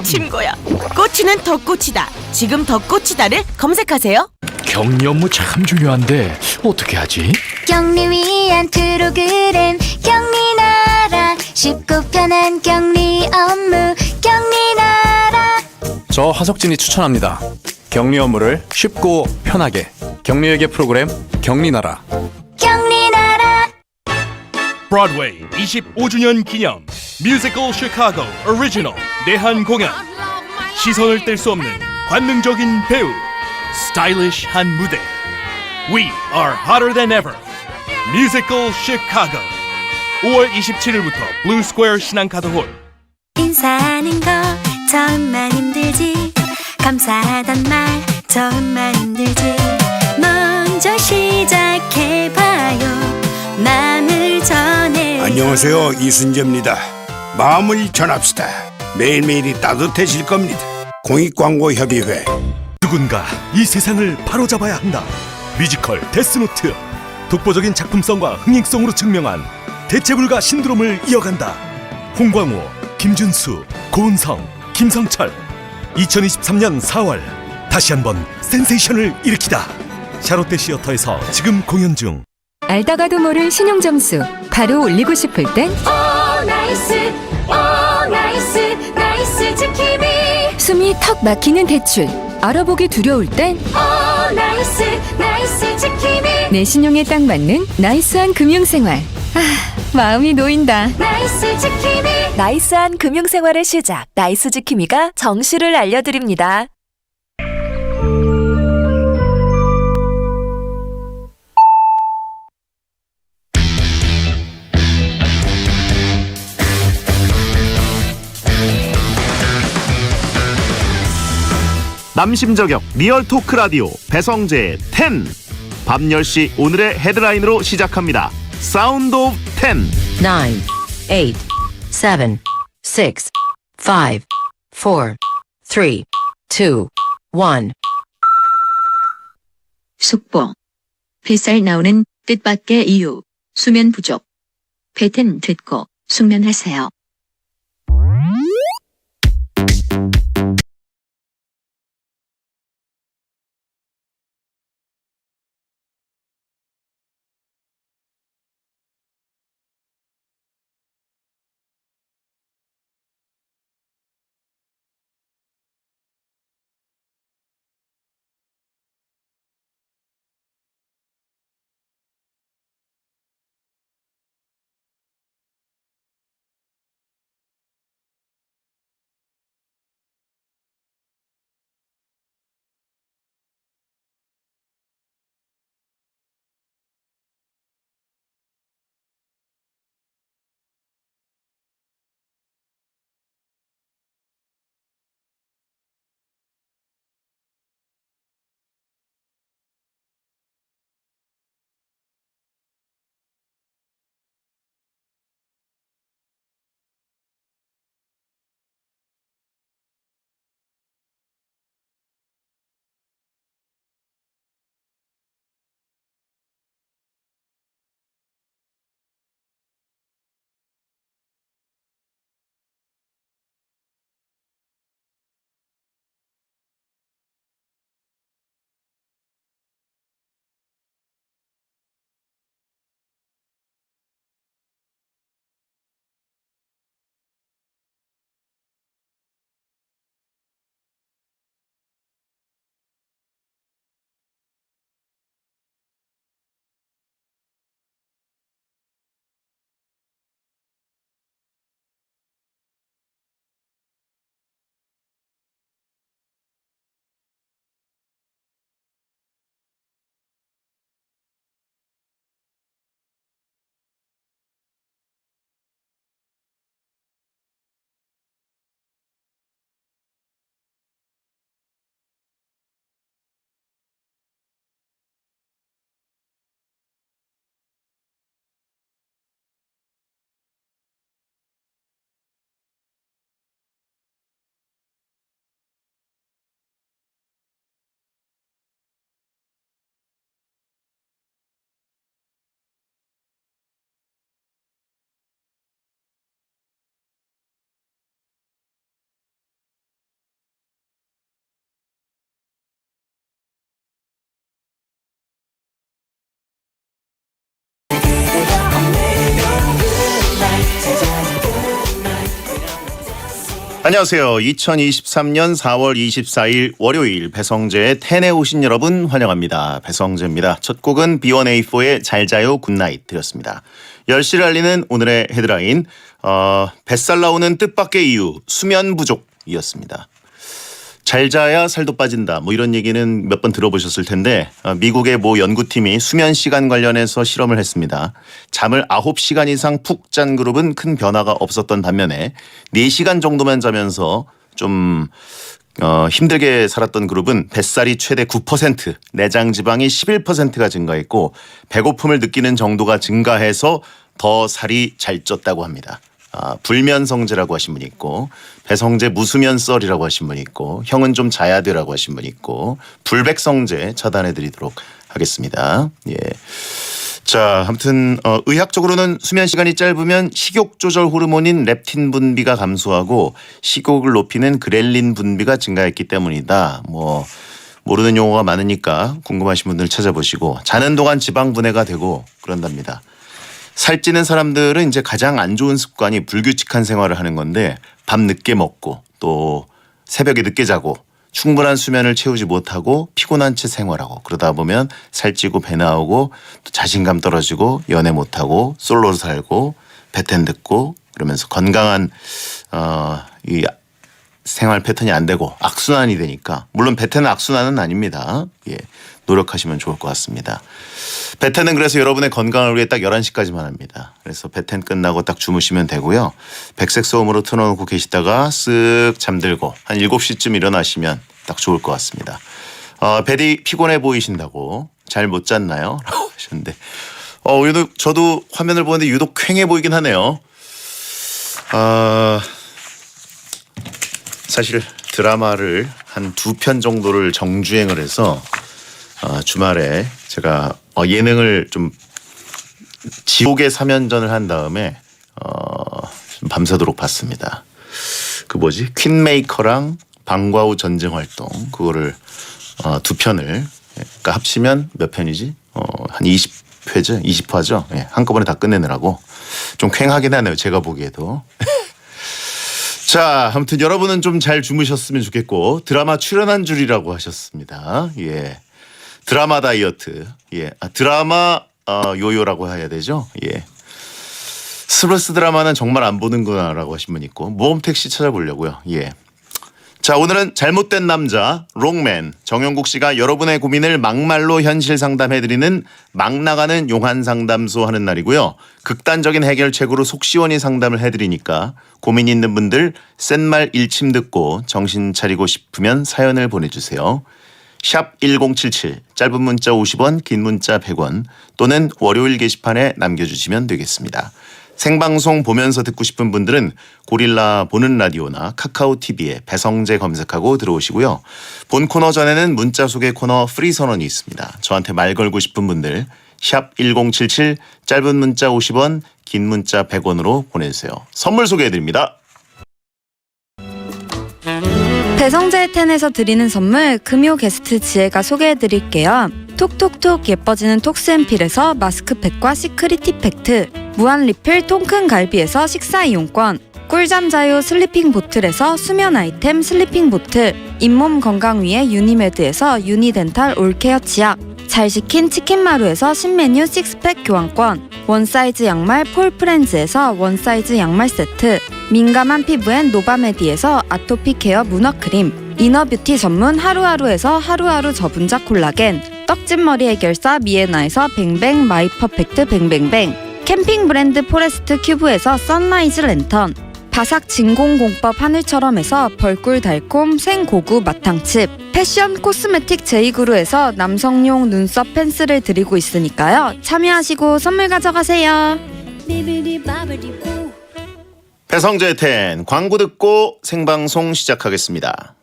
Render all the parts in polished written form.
침고야. 꼬치는 덧꼬치다. 지금 덧꼬치다를 검색하세요. 격리 업무 참 중요한데 어떻게 하지? 격리 위한 프로그램 격리나라 쉽고 편한 격리 업무 격리나라. 저 하석진이 추천합니다. 격리 업무를 쉽고 편하게. 격리회계 프로그램 격리나라. 격리나라. 브로드웨이 25주년 기념 뮤지컬 시카고 오리지널 내한 공연. 시선을 뗄 수 없는 관능적인 배우, 스타일리시한 무대. We are hotter than ever. 뮤지컬 시카고 5월 27일부터 블루 스퀘어 신한카드홀. 인사하는 거 처음만 힘들지. 감사하단 말 처음만 힘들지. 먼저 시작해봐요. 마음을 전해. 안녕하세요, 이순재입니다. 마음을 전합시다. 매일매일이 따뜻해질 겁니다. 공익광고협의회. 누군가 이 세상을 바로잡아야 한다. 뮤지컬 데스노트. 독보적인 작품성과 흥행성으로 증명한 대체불가 신드롬을 이어간다. 홍광호, 김준수, 고은성, 김성철. 2023년 4월 다시 한번 센세이션을 일으키다. 샤롯데 시어터에서 지금 공연 중. 알다가도 모를 신용점수 바로 올리고 싶을 땐 나이스 나이스 지킴이. 숨이 턱 막히는 대출 알아보기 두려울 땐 나이스 지킴이. 내 신용에 딱 맞는 나이스한 금융생활. 마음이 놓인다. 나이스 지킴이. 나이스한 금융생활의 시작, 나이스 지킴이가 정시를 알려드립니다. 남심저격 리얼 토크 라디오 배성재의 10. 밤 10시 오늘의 헤드라인으로 시작합니다. 사운드 오브 10. 9, 8, 7, 6, 5, 4, 3, 2, 1. 속보. 뱃살 나오는 뜻밖의 이유. 수면 부족. 배10 듣고 숙면하세요. 안녕하세요. 2023년 4월 24일 월요일 배성재의 텐에 오신 여러분 환영합니다. 배성재입니다. 첫 곡은 B1A4의 잘 자요 굿나잇 드렸습니다. 10시를 알리는 오늘의 헤드라인 뱃살 나오는 뜻밖의 이유 수면 부족이었습니다. 잘 자야 살도 빠진다. 뭐 이런 얘기는 몇 번 들어보셨을 텐데 미국의 모 연구팀이 수면 시간 관련해서 실험을 했습니다. 잠을 9시간 이상 푹 잔 그룹은 큰 변화가 없었던 반면에 4시간 정도만 자면서 좀 힘들게 살았던 그룹은 뱃살이 최대 9%, 내장 지방이 11%가 증가했고 배고픔을 느끼는 정도가 증가해서 더 살이 잘 쪘다고 합니다. 불면성제라고 하신 분이 있고 배성재 무수면썰이라고 하신 분이 있고 형은 좀 자야 돼라고 하신 분이 있고 불백성제 차단해 드리도록 하겠습니다. 예. 자, 아무튼 의학적으로는 수면 시간이 짧으면 식욕 조절 호르몬인 렙틴 분비가 감소하고 식욕을 높이는 그렐린 분비가 증가했기 때문이다. 뭐 모르는 용어가 많으니까 궁금하신 분들 찾아보시고 자는 동안 지방 분해가 되고 그런답니다. 살찌는 사람들은 이제 가장 안 좋은 습관이 불규칙한 생활을 하는 건데 밤 늦게 먹고 또 새벽에 늦게 자고 충분한 수면을 채우지 못하고 피곤한 채 생활하고 그러다 보면 살찌고 배 나오고 또 자신감 떨어지고 연애 못하고 솔로로 살고 배텐 듣고 그러면서 건강한 이 생활 패턴이 안 되고 악순환이 되니까 물론 배텐은 악순환은 아닙니다. 예, 노력하시면 좋을 것 같습니다. 배텐은 그래서 여러분의 건강을 위해 딱 11시까지만 합니다. 그래서 배텐 끝나고 딱 주무시면 되고요. 백색 소음으로 틀어놓고 계시다가 쓱 잠들고 한 7시쯤 일어나시면 딱 좋을 것 같습니다. 배디 피곤해 보이신다고 잘 못 잤나요? 라고 하셨는데 유독 저도 화면을 보는데 유독 퀭해 보이긴 하네요. 사실 드라마를 한 2편 정도를 정주행을 해서 주말에 제가 예능을 좀 지옥의 3연전을 한 다음에 좀 밤새도록 봤습니다. 그 뭐지? 퀸메이커랑 방과 후 전쟁 활동 그거를 2편을 그러니까 합치면 몇 편이지? 한 20회죠? 20화죠? 예, 한꺼번에 다 끝내느라고 좀 퀭하긴 하네요. 제가 보기에도. 자, 아무튼 여러분은 좀 잘 주무셨으면 좋겠고 드라마 출연한 줄이라고 하셨습니다. 예. 드라마 다이어트. 예. 드라마 요요라고 해야 되죠? 예. 스브스 드라마는 정말 안 보는구나라고 하신 분 있고 모험택시 찾아보려고요. 예. 자, 오늘은 잘못된 남자 롱맨 정영국 씨가 여러분의 고민을 막말로 현실 상담해드리는 막 나가는 용한 상담소 하는 날이고요. 극단적인 해결책으로 속 시원히 상담을 해드리니까 고민 있는 분들 센 말 일침 듣고 정신 차리고 싶으면 사연을 보내주세요. 샵 1077 짧은 문자 50원 긴 문자 100원 또는 월요일 게시판에 남겨주시면 되겠습니다. 생방송 보면서 듣고 싶은 분들은 고릴라 보는 라디오나 카카오 TV에 배성재 검색하고 들어오시고요. 본 코너 전에는 문자 소개 코너 프리 선언이 있습니다. 저한테 말 걸고 싶은 분들 샵 1077 짧은 문자 50원 긴 문자 100원으로 보내주세요. 선물 소개해드립니다. 배성재의 텐에서 드리는 선물 금요 게스트 지혜가 소개해드릴게요. 톡톡톡 예뻐지는 톡스앤필에서 마스크팩과 시크릿 티팩트, 무한 리필 통큰 갈비에서 식사 이용권, 꿀잠 자유 슬리핑 보틀에서 수면 아이템 슬리핑 보틀, 잇몸 건강 위해 유니메드에서 유니덴탈 올케어 치약, 잘 식힌 치킨마루에서 신메뉴 식스팩 교환권, 원사이즈 양말 폴프렌즈에서 원사이즈 양말 세트, 민감한 피부엔 노바메디에서 아토피 케어 문어크림, 이너뷰티 전문 하루하루에서 하루하루 저분자 콜라겐, 떡진머리 해결사 미에나에서 뱅뱅 마이 퍼펙트 뱅뱅뱅, 캠핑 브랜드 포레스트 큐브에서 선라이즈 랜턴, 바삭 진공공법 하늘처럼에서 벌꿀 달콤 생고구 마탕칩, 패션 코스메틱 제이그루에서 남성용 눈썹 펜슬을 드리고 있으니까요. 참여하시고 선물 가져가세요. 배성재의 텐 광고 듣고 생방송 시작하겠습니다.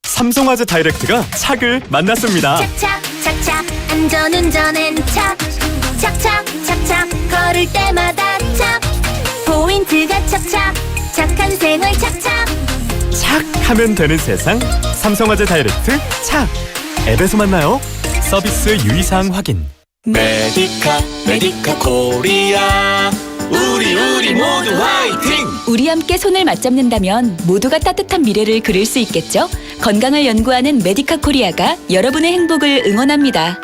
삼성화재 다이렉트가 착을 만났습니다. 착착 착착 안전운전엔 착 착착 착착 걸을 때마다 착 포인트가 착착 착한 생활 착착 착 하면 되는 세상 삼성화재 다이렉트 착 앱에서 만나요. 서비스 유의사항 확인. 메디카 코리아 우리 모두 화이팅! 우리 우리 함께 손을 맞잡는다면 모두가 따뜻한 미래를 그릴 수 있겠죠? 건강을 연구하는 메디카 코리아가 여러분의 행복을 응원합니다.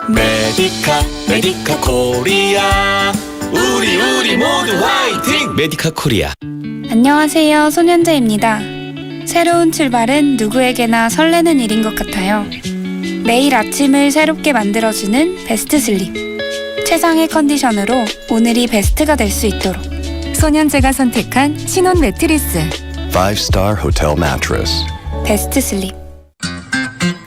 메디카 코리아. 우리 모두 화이팅! 메디카 코리아. 안녕하세요. 손현재입니다. 새로운 출발은 누구에게나 설레는 일인 것 같아요. 매일 아침을 새롭게 만들어주는 베스트 슬립. 최상의 컨디션으로 오늘이 베스트가 될 수 있도록. 손현재가 선택한 신혼 매트리스. 5-star hotel mattress. 베스트 슬립.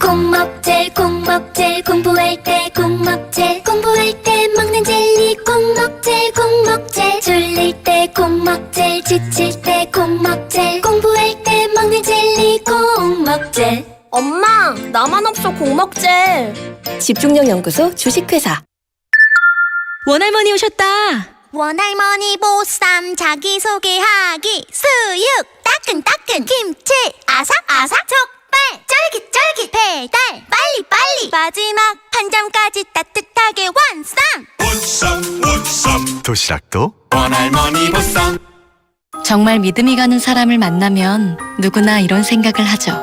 콩먹젤 콩먹젤 공부할 때 콩먹젤 공부할 때 먹는 젤리 콩먹젤 콩먹젤 졸릴 때 콩먹젤 지칠 때 콩먹젤 공부할 때 먹는 젤리 콩먹젤. 엄마, 나만 없어 콩먹젤. 집중력 연구소 주식회사. 원할머니 오셨다. 원할머니 보쌈 자기소개하기 수육 따끈따끈 김치 아삭아삭 족발 쫄깃쫄깃 배달 빨리빨리 마지막 한 점까지 따뜻하게 완성. 도시락도 원할머니 보쌈. 정말 믿음이 가는 사람을 만나면 누구나 이런 생각을 하죠.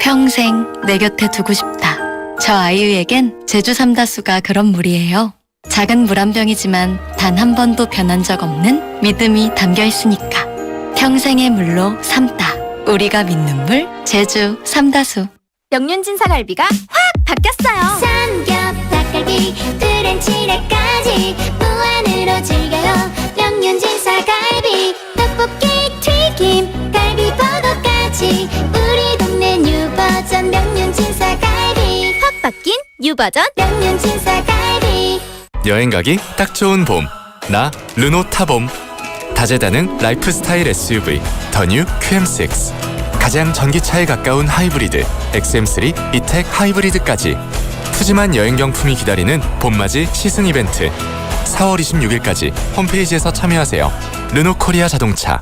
평생 내 곁에 두고 싶다. 저 아이유에겐 제주 삼다수가 그런 물이에요. 작은 물 한 병이지만 단 한 번도 변한 적 없는 믿음이 담겨 있으니까. 평생의 물로 삼다. 우리가 믿는 물 제주 삼다수. 명륜진사갈비가 확 바뀌었어요. 삼겹 닭갈비 프렌치레까지 무한으로 즐겨요. 명륜진사갈비 떡볶이 튀김 갈비버거까지 우리 동네 뉴버전 명륜진사갈비 확 바뀐 뉴버전 명륜진사갈비. 여행 가기 딱 좋은 봄. 나 르노 타봄. 다재다능 라이프스타일 SUV 더 뉴 QM6. 가장 전기차에 가까운 하이브리드 XM3 이텍 하이브리드까지 푸짐한 여행 경품이 기다리는 봄맞이 시승 이벤트. 4월 26일까지 홈페이지에서 참여하세요. 르노 코리아 자동차.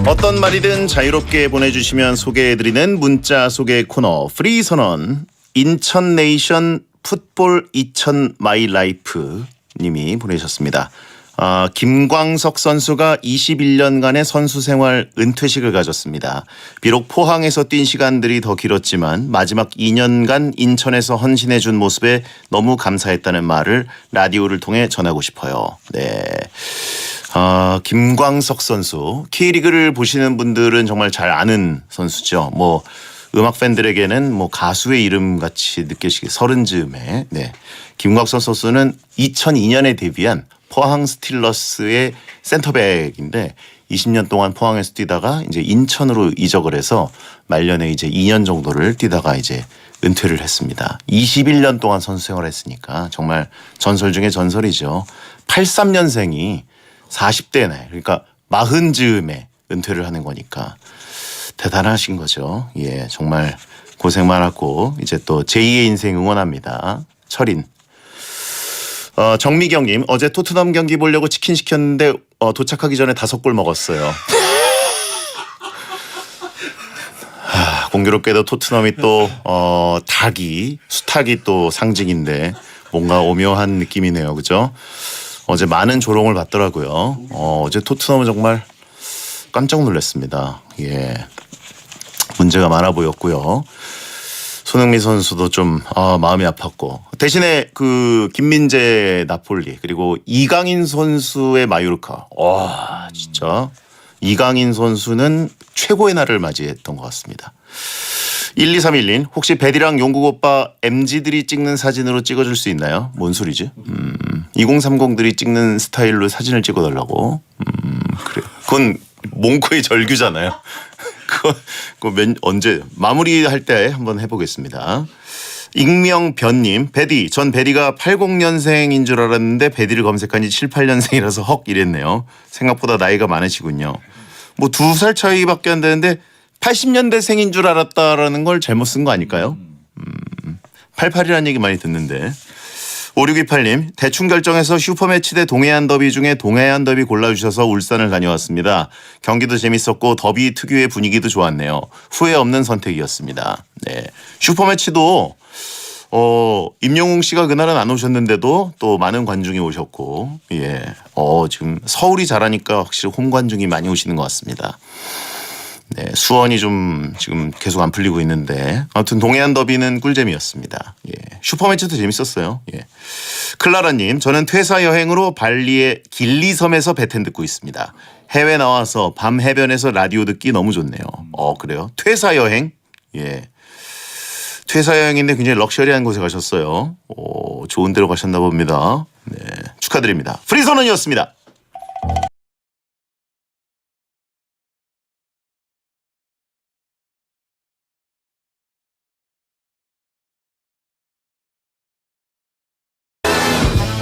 어떤 말이든 자유롭게 보내주시면 소개해드리는 문자 소개 코너 프리 선언. 인천 네이션 풋볼 2000 마이 라이프 님이 보내셨습니다. 김광석 선수가 21년간의 선수 생활 은퇴식을 가졌습니다. 비록 포항에서 뛴 시간들이 더 길었지만 마지막 2년간 인천에서 헌신해준 모습에 너무 감사했다는 말을 라디오를 통해 전하고 싶어요. 네. 김광석 선수. K리그를 보시는 분들은 정말 잘 아는 선수죠. 뭐 음악 팬들에게는 뭐 가수의 이름 같이 느껴지게 서른 즈음에. 네. 김광석 선수는 2002년에 데뷔한 포항 스틸러스의 센터백인데 20년 동안 포항에서 뛰다가 이제 인천으로 이적을 해서 말년에 이제 2년 정도를 뛰다가 이제 은퇴를 했습니다. 21년 동안 선수 생활을 했으니까 정말 전설 중에 전설이죠. 83년생이 40대네. 그러니까 40즈음에 은퇴를 하는 거니까 대단하신 거죠. 예, 정말 고생 많았고 이제 또 제2의 인생 응원합니다. 철인. 정미경님, 어제 토트넘 경기 보려고 치킨 시켰는데 도착하기 전에 5골 먹었어요. 공교롭게도 토트넘이 또 수탉이 또 상징인데 뭔가 오묘한 느낌이네요. 그죠? 어제 많은 조롱을 받더라고요. 어제 토트넘은 정말 깜짝 놀랐습니다. 예, 문제가 많아 보였고요. 손흥민 선수도 좀 마음이 아팠고 대신에 그 김민재 나폴리 그리고 이강인 선수의 마요르카. 와 진짜 이강인 선수는 최고의 날을 맞이했던 것 같습니다. 1231님 혹시 베디랑 용국 오빠 MZ들이 찍는 사진으로 찍어줄 수 있나요? 뭔 소리지? 2030들이 찍는 스타일로 사진을 찍어달라고. 그래. 그건 몽코의 절규잖아요. 그거 언제 마무리할 때 한번 해보겠습니다. 익명변님, 베디, 전 베디가 80년생인 줄 알았는데 베디를 검색하니 7, 8년생이라서 헉 이랬네요. 생각보다 나이가 많으시군요. 뭐 2살 차이밖에 안 되는데 80년대생인 줄 알았다라는 걸 잘못 쓴 거 아닐까요? 88이라는 얘기 많이 듣는데. 5628님, 대충 결정해서 슈퍼매치 대 동해안 더비 중에 동해안 더비 골라주셔서 울산을 다녀왔습니다. 경기도 재밌었고 더비 특유의 분위기도 좋았네요. 후회 없는 선택이었습니다. 네, 슈퍼매치도 임영웅 씨가 그날은 안 오셨는데도 또 많은 관중이 오셨고, 예, 지금 서울이 잘하니까 확실히 홈 관중이 많이 오시는 것 같습니다. 네, 수원이 좀 지금 계속 안 풀리고 있는데 아무튼 동해안 더비는 꿀잼이었습니다. 예, 슈퍼매치도 재밌었어요. 예. 클라라님, 저는 퇴사 여행으로 발리의 길리섬에서 배텐 듣고 있습니다. 해외 나와서 밤 해변에서 라디오 듣기 너무 좋네요. 그래요? 퇴사 여행? 예. 퇴사 여행인데 굉장히 럭셔리한 곳에 가셨어요. 좋은 데로 가셨나 봅니다. 네, 축하드립니다. 프리선언이었습니다.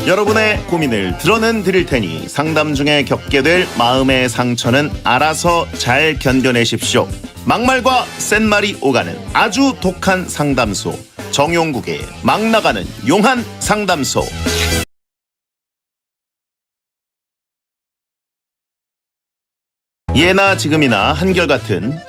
여러분의 고민을 들어는 드릴 테니 상담 중에 겪게 될 마음의 상처는 알아서 잘 견뎌내십시오. 막말과 센말이 오가는 아주 독한 상담소, 정용국의 막 나가는 용한 상담소. 예나 지금이나 한결같은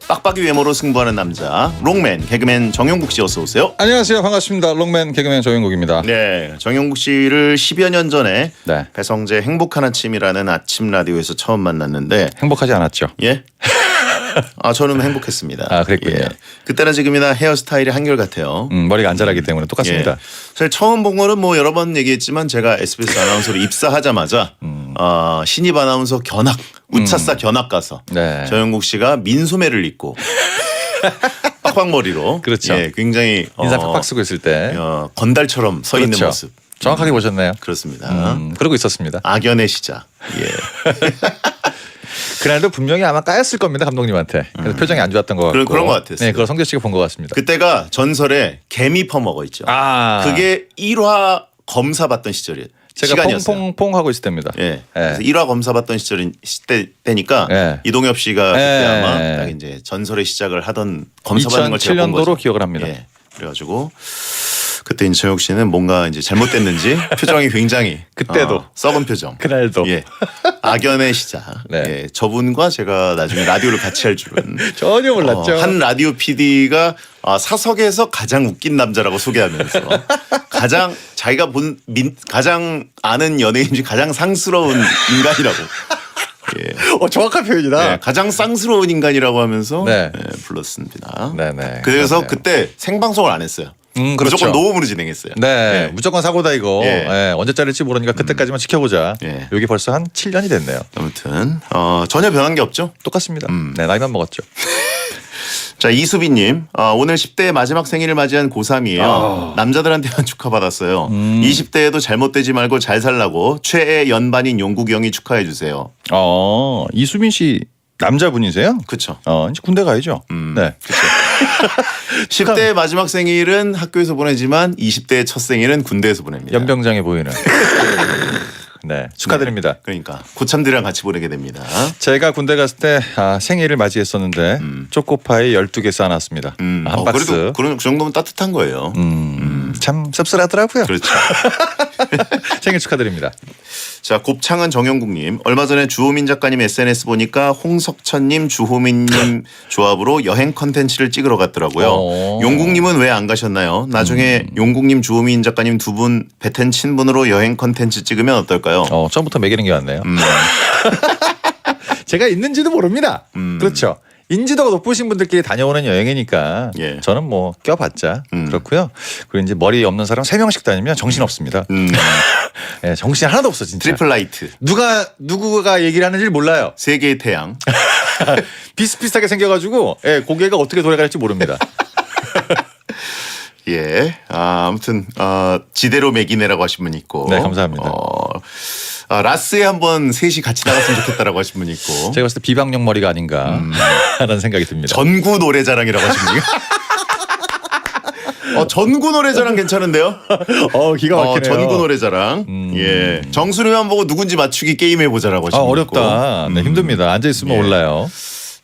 빡빡이 외모로 승부하는 남자 롱맨 개그맨 정용국 씨 어서 오세요. 안녕하세요. 반갑습니다. 롱맨 개그맨 정용국입니다. 네, 정용국 씨를 10여 년 전에 네. 배성재 행복한 아침이라는 아침 라디오에서 처음 만났는데 행복하지 않았죠? 예? 저는 행복했습니다. 아, 그랬군요. 예. 그때나 지금이나 헤어스타일이 한결같아요. 머리가 안 자라기 때문에 똑같습니다. 예. 사실 처음 본 거는 뭐 여러 번 얘기했지만 제가 SBS 아나운서로 입사하자마자 신입 아나운서 견학, 우차싸 견학 가서 네. 정용국 씨가 민소매를 입고 빡빡머리로 그렇죠. 예, 굉장히 인상 팍팍 쓰고 있을 때 건달처럼 서 있는 그렇죠. 모습. 정확하게 보셨네요. 그렇습니다. 그러고 있었습니다. 악연의 시작. 예. 그날도 분명히 아마 까였을 겁니다. 감독님한테. 그래서 표정이 안 좋았던 것 같고. 그런 것 같았어요. 네, 그걸 성재 씨가 본 것 같습니다. 그때가 전설에 개미 퍼먹어 있죠. 그게 1화 검사 받던 시절이에요. 제가 시간이었어요. 퐁퐁퐁 하고 있을 때입니다. 예. 그래서 1화 검사 받던 때니까 예. 이동엽 씨가 그때 예. 아마 딱 이제 전설의 시작을 하던 검사 받는 걸 제가 본 2007년도로 거죠. 기억을 합니다. 예. 그래가지고 그때 이제 정혁 씨는 뭔가 이제 잘못됐는지 표정이 굉장히 그때도 썩은 표정. 그날도 예. 악연의 시작. 네. 예. 저분과 제가 나중에 라디오를 같이 할 줄은 전혀 몰랐죠. 한 라디오 PD가 사석에서 가장 웃긴 남자라고 소개하면서 가장 자기가 본 가장 아는 연예인 중 가장 상스러운 인간이라고. 예. 정확한 표현이다. 네, 가장 쌍스러운 인간이라고 하면서 네. 불렀습니다. 네네. 그래서 그러네요. 그때 생방송을 안 했어요. 그렇죠. 무조건 녹음으로 진행했어요. 네, 예. 무조건 사고다 이거. 예. 예, 언제 자를지 모르니까 그때까지만 지켜보자. 예. 여기 벌써 한 7년이 됐네요. 아무튼 전혀 변한 게 없죠. 똑같습니다. 네, 나이만 먹었죠. 자, 이수빈님, 오늘 10대의 마지막 생일을 맞이한 고3이에요. 남자들한테만 축하받았어요. 20대에도 잘못되지 말고 잘 살라고 최애 연반인 용국이 형이 축하해 주세요. 이수빈 씨 남자분이세요? 그렇죠. 이제 군대 가야죠. 네. 10대의 마지막 생일은 학교에서 보내지만 20대의 첫 생일은 군대에서 보냅니다. 연병장해 보이는. 네, 축하드립니다. 네, 그러니까 고참들이랑 같이 보내게 됩니다. 제가 군대 갔을 때 생일을 맞이했었는데 초코파이 12개 쌓아놨습니다. 한 박스. 그래도 그 정도면 따뜻한 거예요. 참 씁쓸하더라고요. 그렇죠. 생일 축하드립니다. 자, 곱창은 정영국님. 얼마 전에 주호민 작가님 SNS 보니까 홍석천님, 주호민님 조합으로 여행 컨텐츠를 찍으러 갔더라고요. 용국님은 왜 안 가셨나요? 나중에 용국님, 주호민 작가님 두 분 배텐 친분으로 여행 컨텐츠 찍으면 어떨까요? 처음부터 매기는 게 왔네요. 제가 있는지도 모릅니다. 그렇죠. 인지도가 높으신 분들끼리 다녀오는 여행이니까 예. 저는 뭐 껴봤자 그렇고요. 그리고 이제 머리 없는 사람 3명씩 다니면 정신 없습니다. 네, 정신 하나도 없어 진짜. 트리플 라이트. 누구가 얘기를 하는지 몰라요. 세 개의 태양. 비슷비슷하게 생겨가지고 고개가 어떻게 돌아갈지 모릅니다. 예. 아무튼 지대로 매기네라고 하신 분 있고. 네, 감사합니다. 라스에 한번 셋이 같이 나갔으면 좋겠다라고 하신 분 있고. 제가 봤을 때 비방용 머리가 아닌가 하는 생각이 듭니다. 전구 노래자랑이라고 하신 분이. 전구 노래자랑 괜찮은데요? 기가 막히네요. 전구 노래자랑. 예. 정수리만 보고 누군지 맞추기 게임 해보자라고 하신 분 어렵다. 있고. 네, 힘듭니다. 앉아 있으면 예. 올라요.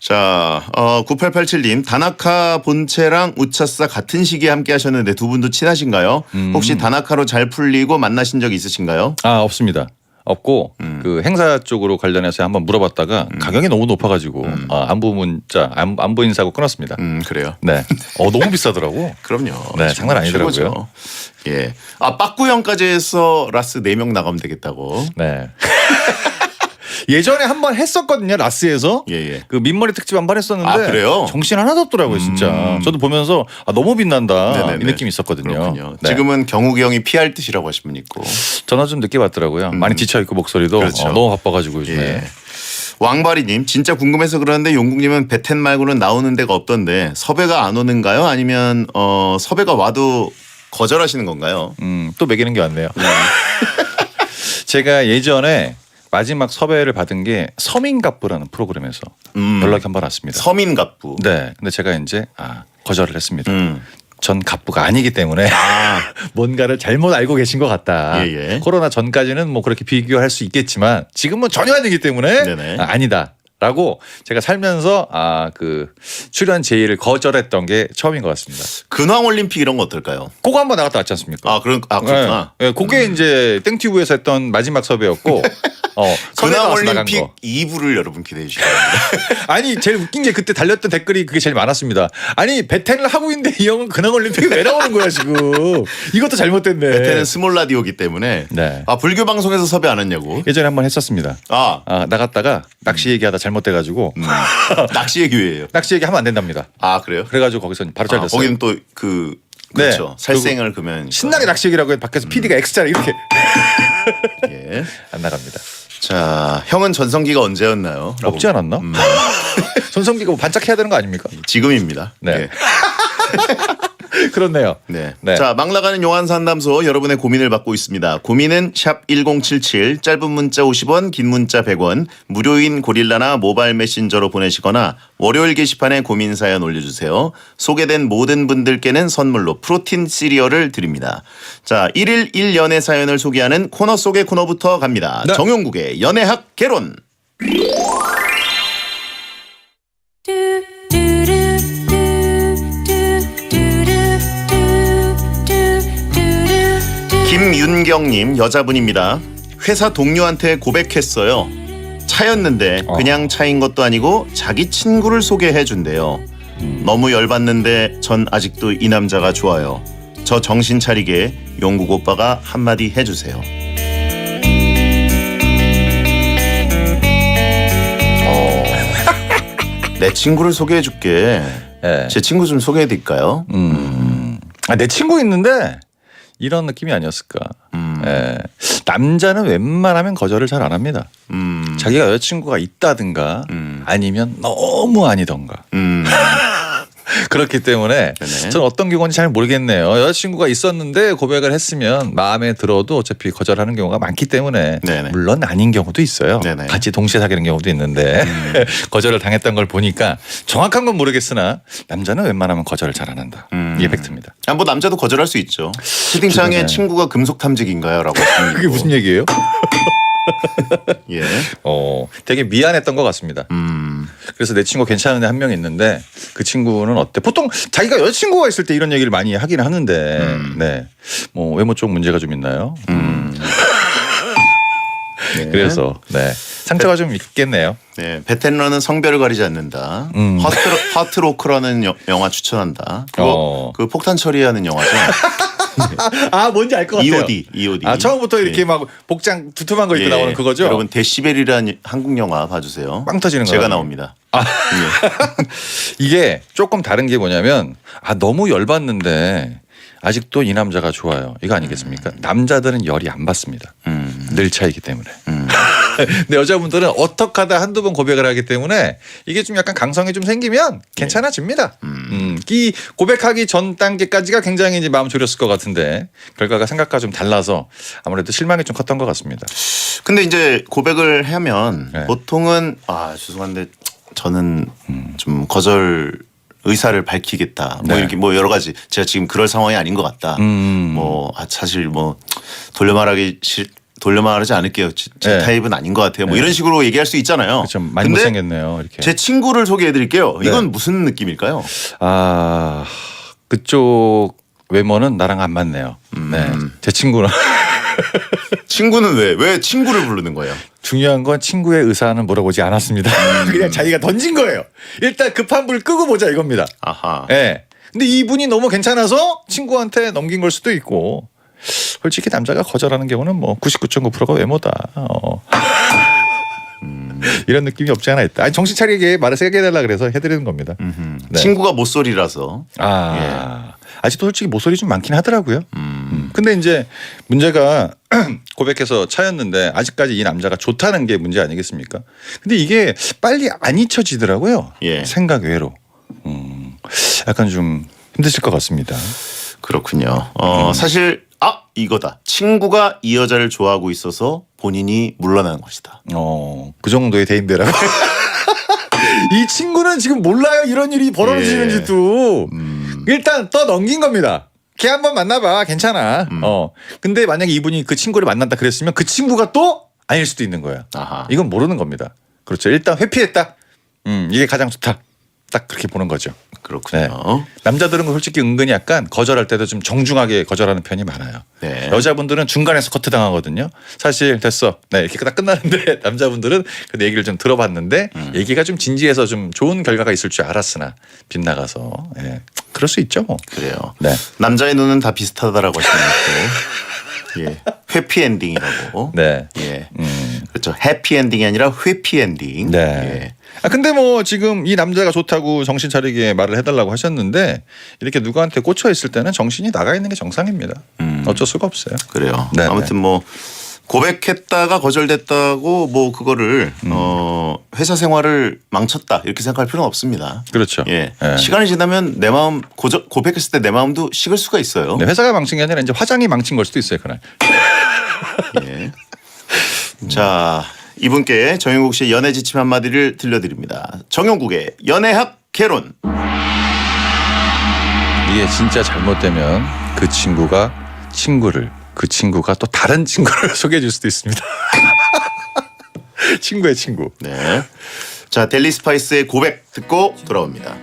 자, 9887님 다나카 본체랑 우차사 같은 시기에 함께 하셨는데 두 분도 친하신가요? 혹시 다나카로 잘 풀리고 만나신 적 있으신가요? 아 없습니다. 없고 그 행사 쪽으로 관련해서 한번 물어봤다가 가격이 너무 높아가지고 안부 문자 안부 인사하고 끊었습니다. 그래요. 네. 너무 비싸더라고. 그럼요. 네, 장난 아니더라고요. 최고죠. 예. 빠꾸형까지 해서 라스 4명 나가면 되겠다고. 네. 예전에 한번 했었거든요. 라스에서. 예. 그 민머리 특집 한번 했었는데. 아, 그래요? 정신 하나도 없더라고요, 진짜. 저도 보면서 너무 빛난다. 네네네. 이 느낌이 있었거든요. 그렇군요. 네. 지금은 경욱이 형이 피할 듯이라고 하신 분 있고. 전화 좀 늦게 받더라고요. 많이 지쳐있고 목소리도 그렇죠. 너무 바빠가지고 요즘에. 예. 왕바리님 진짜 궁금해서 그러는데 용국님은 베텐 말고는 나오는 데가 없던데 섭외가 안 오는가요? 아니면 섭외가 와도 거절하시는 건가요? 또 매기는 게 왔네요. 제가 예전에 마지막 섭외를 받은 게 서민갑부라는 프로그램에서 연락이 한 번 왔습니다. 서민갑부. 네. 근데 제가 이제 거절을 했습니다. 전 갑부가 아니기 때문에 뭔가를 잘못 알고 계신 것 같다. 예. 코로나 전까지는 뭐 그렇게 비교할 수 있겠지만 지금은 전혀 아니기 때문에 네네. 아니다. 라고 제가 살면서 그 출연 제의를 거절했던 게 처음인 것 같습니다. 근황올림픽 이런 거 어떨까요? 그거 한번 나갔다 왔지 않습니까? 그렇구나. 네. 그게 이제 땡튜브에서 했던 마지막 섭외였고 근황올림픽 2부를 여러분 기대해 주시기 바랍니다. 아니 제일 웃긴 게 그때 달렸던 댓글이 그게 제일 많았습니다. 아니 베텐을 하고 있는데 이 형은 근황올림픽에 왜 나오는 거야 지금. 이것도 잘못됐네. 베텐은 스몰 라디오기 때문에 네. 불교 방송에서 섭외 안 했냐고. 예전에 한번 했었습니다. 나갔다가 낚시 얘기하다 잘못돼가지고 낚시 얘기예요. 낚시 얘기하면 안 된답니다. 그래요? 그래가지고 거기서 바로 잘렸어요. 거기는 또 그렇죠. 살생을 그러면 신나게 낚시 얘기라고 해서 밖에서 PD가 X자를 이렇게 예. 안 나갑니다. 자, 형은 전성기가 언제였나요? 없지 않았나? 전성기가 뭐 반짝해야 되는 거 아닙니까? 지금입니다. 네. 예. 그렇네요. 네. 네. 자, 막 나가는 용한 상담소 여러분의 고민을 받고 있습니다. 고민은 샵 1077 짧은 문자 50원 긴 문자 100원 무료인 고릴라나 모바일 메신저로 보내시거나 월요일 게시판에 고민 사연 올려주세요. 소개된 모든 분들께는 선물로 프로틴 시리얼을 드립니다. 자, 1일 1연애 사연을 소개하는 코너 속의 코너부터 갑니다. 네. 정용국의 연애학 개론. 김윤경님 여자분입니다. 회사 동료한테 고백했어요. 차였는데 그냥 차인 것도 아니고 자기 친구를 소개해 준대요. 너무 열받는데 전 아직도 이 남자가 좋아요. 저 정신 차리게 용국 오빠가 한마디 해주세요. 내 친구를 소개해 줄게. 네. 제 친구 좀 소개해 드릴까요? 내 친구 있는데 이런 느낌이 아니었을까. 예. 남자는 웬만하면 거절을 잘 안 합니다. 자기가 여자친구가 있다든가 아니면 너무 아니던가. 그렇기 때문에 저는 어떤 경우인지 잘 모르겠네요. 여자친구가 있었는데 고백을 했으면 마음에 들어도 어차피 거절하는 경우가 많기 때문에 네네. 물론 아닌 경우도 있어요. 네네. 같이 동시에 사귀는 경우도 있는데 거절을 당했던 걸 보니까 정확한 건 모르겠으나 남자는 웬만하면 거절을 잘 안 한다. 이게 팩트입니다. 뭐 남자도 거절할 수 있죠. 채팅창에 주변에. 친구가 금속 탐지기인가요? 라고 하시는 그게 무슨 얘기예요? 예. 되게 미안했던 것 같습니다. 그래서 내 친구 괜찮은 애 한 명 있는데 그 친구는 어때? 보통 자기가 여자친구가 있을 때 이런 얘기를 많이 하긴 하는데 네. 뭐 외모 쪽 문제가 좀 있나요? 네. 그래서 네. 상처가 좀 있겠네요. 네, 베텐러는 성별을 가리지 않는다. 하트로크라는 영화 추천한다. 그거 그 폭탄 처리하는 영화죠. 뭔지 알 것 같아요. EOD. 처음부터 이렇게 막 복장 두툼한 거 입고 나오는 그거죠? 여러분 데시벨이라는 한국 영화 봐주세요. 빵 터지는 거 제가 나옵니다. 이게 조금 다른 게 뭐냐면 너무 열받는데 아직도 이 남자가 좋아요. 이거 아니겠습니까? 남자들은 열이 안 받습니다. 늘 차이기 때문에. 근데 여자분들은 어떻게 하다 한두 번 고백을 하기 때문에 이게 좀 약간 강성이 좀 생기면 괜찮아집니다. 이 고백하기 전 단계까지가 굉장히 이제 마음 졸였을 것 같은데 결과가 생각과 좀 달라서 아무래도 실망이 좀 컸던 것 같습니다. 근데 이제 고백을 하면 보통은 죄송한데 저는 좀 거절 의사를 밝히겠다. 뭐 이렇게 뭐 여러 가지 제가 지금 그럴 상황이 아닌 것 같다. 사실 뭐 돌려 말하기 돌려 말하지 않을게요. 제 네. 타입은 아닌 것 같아요. 뭐 네. 이런 식으로 얘기할 수 있잖아요. 그렇죠. 많이 근데 못생겼네요. 이렇게. 제 친구를 소개해드릴게요. 네. 이건 무슨 느낌일까요? 아 그쪽 외모는 나랑 안 맞네요. 네. 제 친구는 친구는 왜 친구를 부르는 거예요? 중요한 건 친구의 의사는 물어보지 않았습니다. 그냥 자기가 던진 거예요. 일단 급한 불 끄고 보자 이겁니다. 아하. 예. 근데 이분이 너무 괜찮아서 친구한테 넘긴 걸 수도 있고 솔직히 남자가 거절하는 경우는 뭐 99.9%가 외모다. 이런 느낌이 없지 않아 있다. 아니, 정신 차리게 말을 세게 해달라 그래서 해드리는 겁니다. 네. 친구가 모쏠이라서. 아직도 솔직히 모쏠이 좀 많긴 하더라고요. 근데 이제 문제가 고백해서 차였는데 아직까지 이 남자가 좋다는 게 문제 아니겠습니까? 근데 이게 빨리 안 잊혀지더라고요. 예. 생각 외로. 약간 좀 힘드실 것 같습니다. 그렇군요. 사실 이거다. 친구가 이 여자를 좋아하고 있어서 본인이 물러나는 것이다. 그 정도의 대인배라고. 이 친구는 지금 몰라요. 이런 일이 벌어지는지도. 일단 넘긴 겁니다. 걔 한번 만나봐. 괜찮아. 근데 만약에 이분이 그 친구를 만난다 그랬으면 그 친구가 또 아닐 수도 있는 거예요. 아하. 이건 모르는 겁니다. 그렇죠. 일단 회피했다. 이게 가장 좋다. 딱 그렇게 보는 거죠. 그렇군요. 네. 남자들은 솔직히 은근히 약간 거절할 때도 좀 정중하게 거절하는 편이 많아요. 네. 여자분들은 중간에서 커트 당하거든요. 사실 됐어. 네, 이렇게 딱 끝나는데 남자분들은 그 얘기를 좀 들어봤는데 얘기가 좀 진지해서 좀 좋은 결과가 있을 줄 알았으나 빗나가서 예. 그럴 수 있죠. 뭐. 그래요. 네. 남자의 눈은 다 비슷하다라고 하시는 것도 예. 회피엔딩이라고. 네. 예. 그렇죠. 해피엔딩이 아니라 회피엔딩. 네. 예. 근데 뭐 지금 이 남자가 좋다고 정신 차리게 말을 해달라고 하셨는데 이렇게 누구한테 꽂혀 있을 때는 정신이 나가 있는 게 정상입니다. 어쩔 수가 없어요. 그래요. 네, 아무튼 뭐 고백했다가 거절됐다고 뭐 그거를 회사 생활을 망쳤다 이렇게 생각할 필요는 없습니다. 그렇죠. 예. 네. 시간이 지나면 내 마음 고백했을 때 내 마음도 식을 수가 있어요. 네, 회사가 망친 게 아니라 이제 화장이 망친 걸 수도 있어요, 그날. 예. 자, 이분께 정용국 씨의 연애 지침 한마디를 들려드립니다. 정용국의 연애학 개론. 이게 진짜 잘못되면 그 친구가 그 친구가 또 다른 친구를 소개해 줄 수도 있습니다. 친구의 친구. 네. 자, 델리 스파이스의 고백 듣고 돌아옵니다.